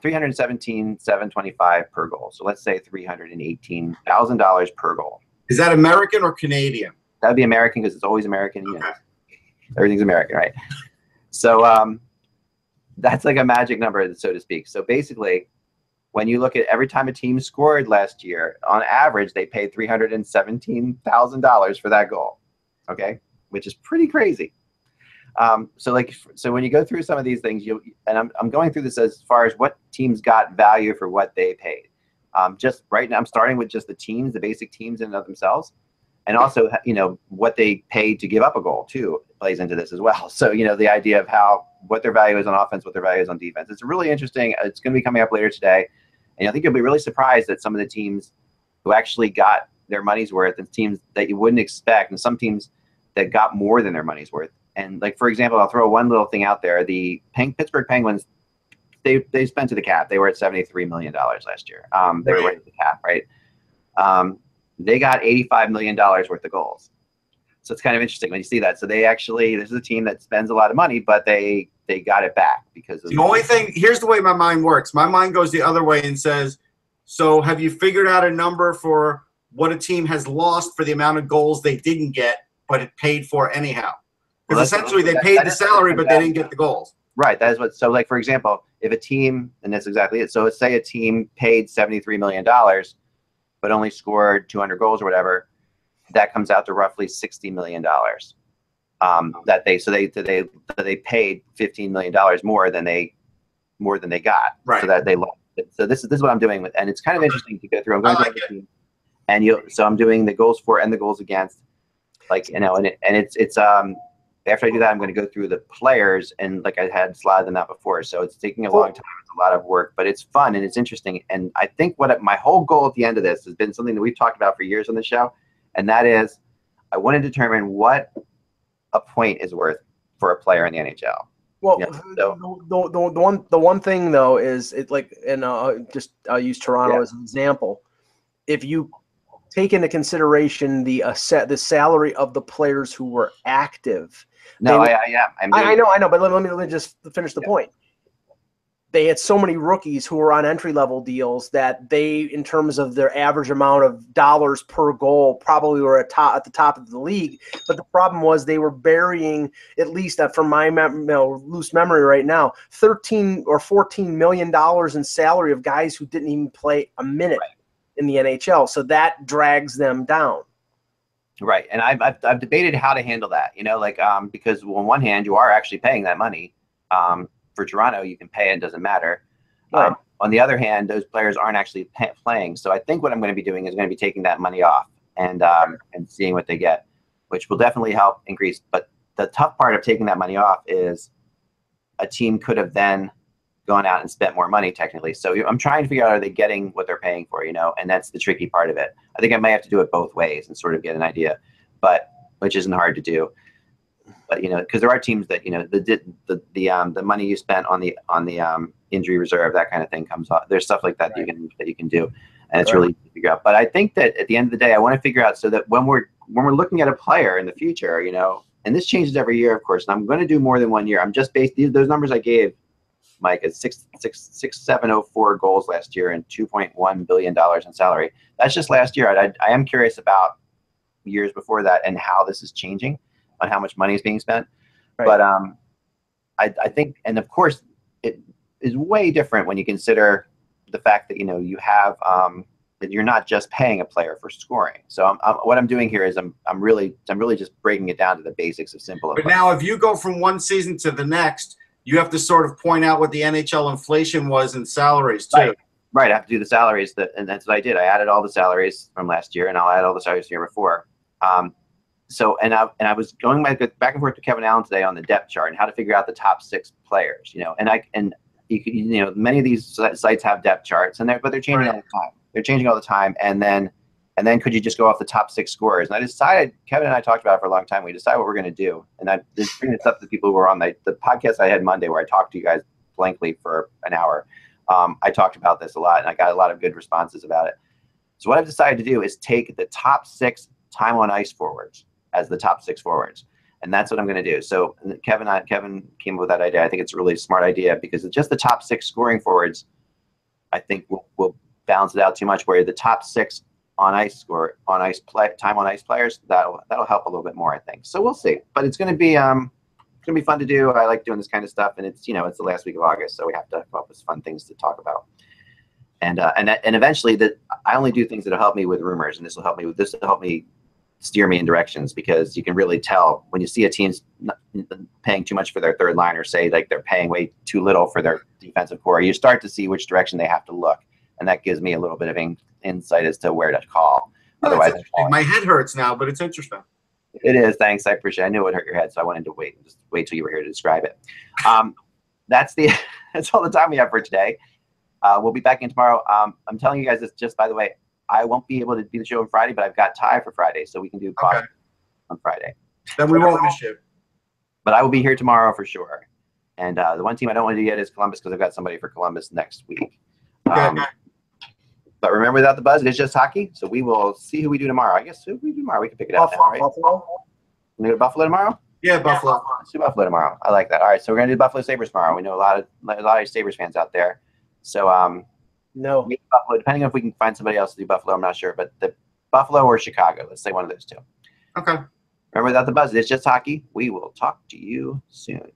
$317,725 per goal. So let's say $318,000 per goal. Is that American or Canadian? That would be American because it's always American. Okay. Everything's American, right? So that's like a magic number, so to speak. So basically, when you look at every time a team scored last year, on average, they paid $317,000 for that goal. Okay, which is pretty crazy. So when you go through some of these things, I'm going through this as far as what teams got value for what they paid. Just right now, I'm starting with just the teams, the basic teams in and of themselves, and also what they paid to give up a goal too plays into this as well. So the idea of what their value is on offense, what their value is on defense. It's really interesting. It's going to be coming up later today, and I think you'll be really surprised at some of the teams who actually got their money's worth, and teams that you wouldn't expect, and some teams that got more than their money's worth. And like, for example, I'll throw one little thing out there. The Pittsburgh Penguins, they spent to the cap. They were at $73 million last year. They were right at the cap, right? They got $85 million worth of goals. So it's kind of interesting when you see that. So this is a team that spends a lot of money, but they got it back because of the only thing. Here's the way my mind works. My mind goes the other way and says, so have you figured out a number for what a team has lost for the amount of goals they didn't get, but it paid for anyhow? Because essentially they paid the salary, but they didn't get the goals. Right. That is what. So, like, for example, if a team, and that's exactly it. So let's say a team paid $73 million, but only scored 200 goals or whatever, that comes out to roughly $60 million. That they paid $15 million more than they got. Right. So that they lost. So this is what I'm doing with, and it's kind of interesting to go through. I'm going through everything, and so I'm doing the goals for and the goals against, it's after I do that, I'm going to go through the players, and like I had slotted them out before. So it's taking a long time. It's a lot of work, but it's fun and it's interesting. And I think my whole goal at the end of this has been something that we've talked about for years on the show, and that is I want to determine what a point is worth for a player in the NHL. Well, the one thing though is I'll use Toronto as an example. If you take into consideration the salary of the players who were active. No, I know, but let me just finish the point. They had so many rookies who were on entry-level deals that they, in terms of their average amount of dollars per goal, probably were at the top of the league. But the problem was they were burying, at least from my loose memory right now, $13 or $14 million in salary of guys who didn't even play a minute. Right. in the NHL. So that drags them down. Right. And I've debated how to handle that, like, because on one hand, you are actually paying that money. For Toronto, you can pay it, it doesn't matter. Right. On the other hand, those players aren't actually playing. So I think what I'm going to be doing is going to be taking that money off and seeing what they get, which will definitely help increase. But the tough part of taking that money off is a team could have then gone out and spent more money technically. So I'm trying to figure out, are they getting what they're paying for, and that's the tricky part of it. I think I might have to do it both ways and sort of get an idea, but which isn't hard to do. But because there are teams that the money you spent on the injury reserve, that kind of thing comes off. There's stuff like that Right. that you can do, and it's really easy to figure out. But I think that at the end of the day, I want to figure out so that when we're looking at a player in the future, and this changes every year, of course, and I'm going to do more than 1 year. I'm just based those numbers I gave, Mike, is 6,704 goals last year and $2.1 billion in salary. That's just last year. I am curious about years before that and how this is changing on how much money is being spent. Right. But I think, and of course, it is way different when you consider the fact that you have that you're not just paying a player for scoring. So what I'm doing here is I'm really just breaking it down to the basics of simple. But now, if you go from one season to the next, you have to sort of point out what the NHL inflation was in salaries too. Right. I have to do the salaries, and that's what I did. I added all the salaries from last year, and I'll add all the salaries the year before. So I was going back and forth to Kevin Allen today on the depth chart and how to figure out the top 6 players. And many of these sites have depth charts, but they're changing all the time. They're changing all the time, and then could you just go off the top 6 scorers? And I decided, Kevin and I talked about it for a long time. We decided what we're going to do, and I just bring this up to people who were on the podcast I had Monday, where I talked to you guys blankly for an hour. I talked about this a lot, and I got a lot of good responses about it. So what I've decided to do is take the top 6 time on ice forwards as the top 6 forwards. And that's what I'm going to do. So Kevin came up with that idea. I think it's a really smart idea because just the top 6 scoring forwards, I think will balance it out too much, where the top 6 time on ice players, that'll help a little bit more, I think. So we'll see. But it's going to be fun to do. I like doing this kind of stuff, and it's it's the last week of August, so we have to come up with fun things to talk about. And eventually I only do things that'll help me with rumors, and this will help me steer me in directions, because you can really tell when you see a team's paying too much for their third line, or say like they're paying way too little for their defensive core. You start to see which direction they have to look, and that gives me a little bit of insight as to where to call. Otherwise, my head hurts now, but it's interesting. It is. Thanks. I appreciate it. I knew it would hurt your head, so I wanted to wait till you were here to describe it. That's all the time we have for today. We'll be back in tomorrow. I'm telling you guys this just by the way. I won't be able to do the show on Friday, but I've got Ty for Friday, so we can do Boston on Friday. Then we won't miss you. But I will be here tomorrow for sure. And the one team I don't want to do yet is Columbus, because I've got somebody for Columbus next week. But remember, without the buzz, it is just hockey. So we will see who we do tomorrow. I guess who we do tomorrow, we can pick it out now, right? Buffalo. We do Buffalo tomorrow? Yeah, Buffalo. Let's do Buffalo tomorrow. I like that. All right, so we're gonna do Buffalo Sabres tomorrow. We know a lot of Sabres fans out there. So No. Buffalo, depending on if we can find somebody else to do Buffalo, I'm not sure, but the Buffalo or Chicago, let's say one of those two. Okay. Remember, without the buzz, it's just hockey. We will talk to you soon.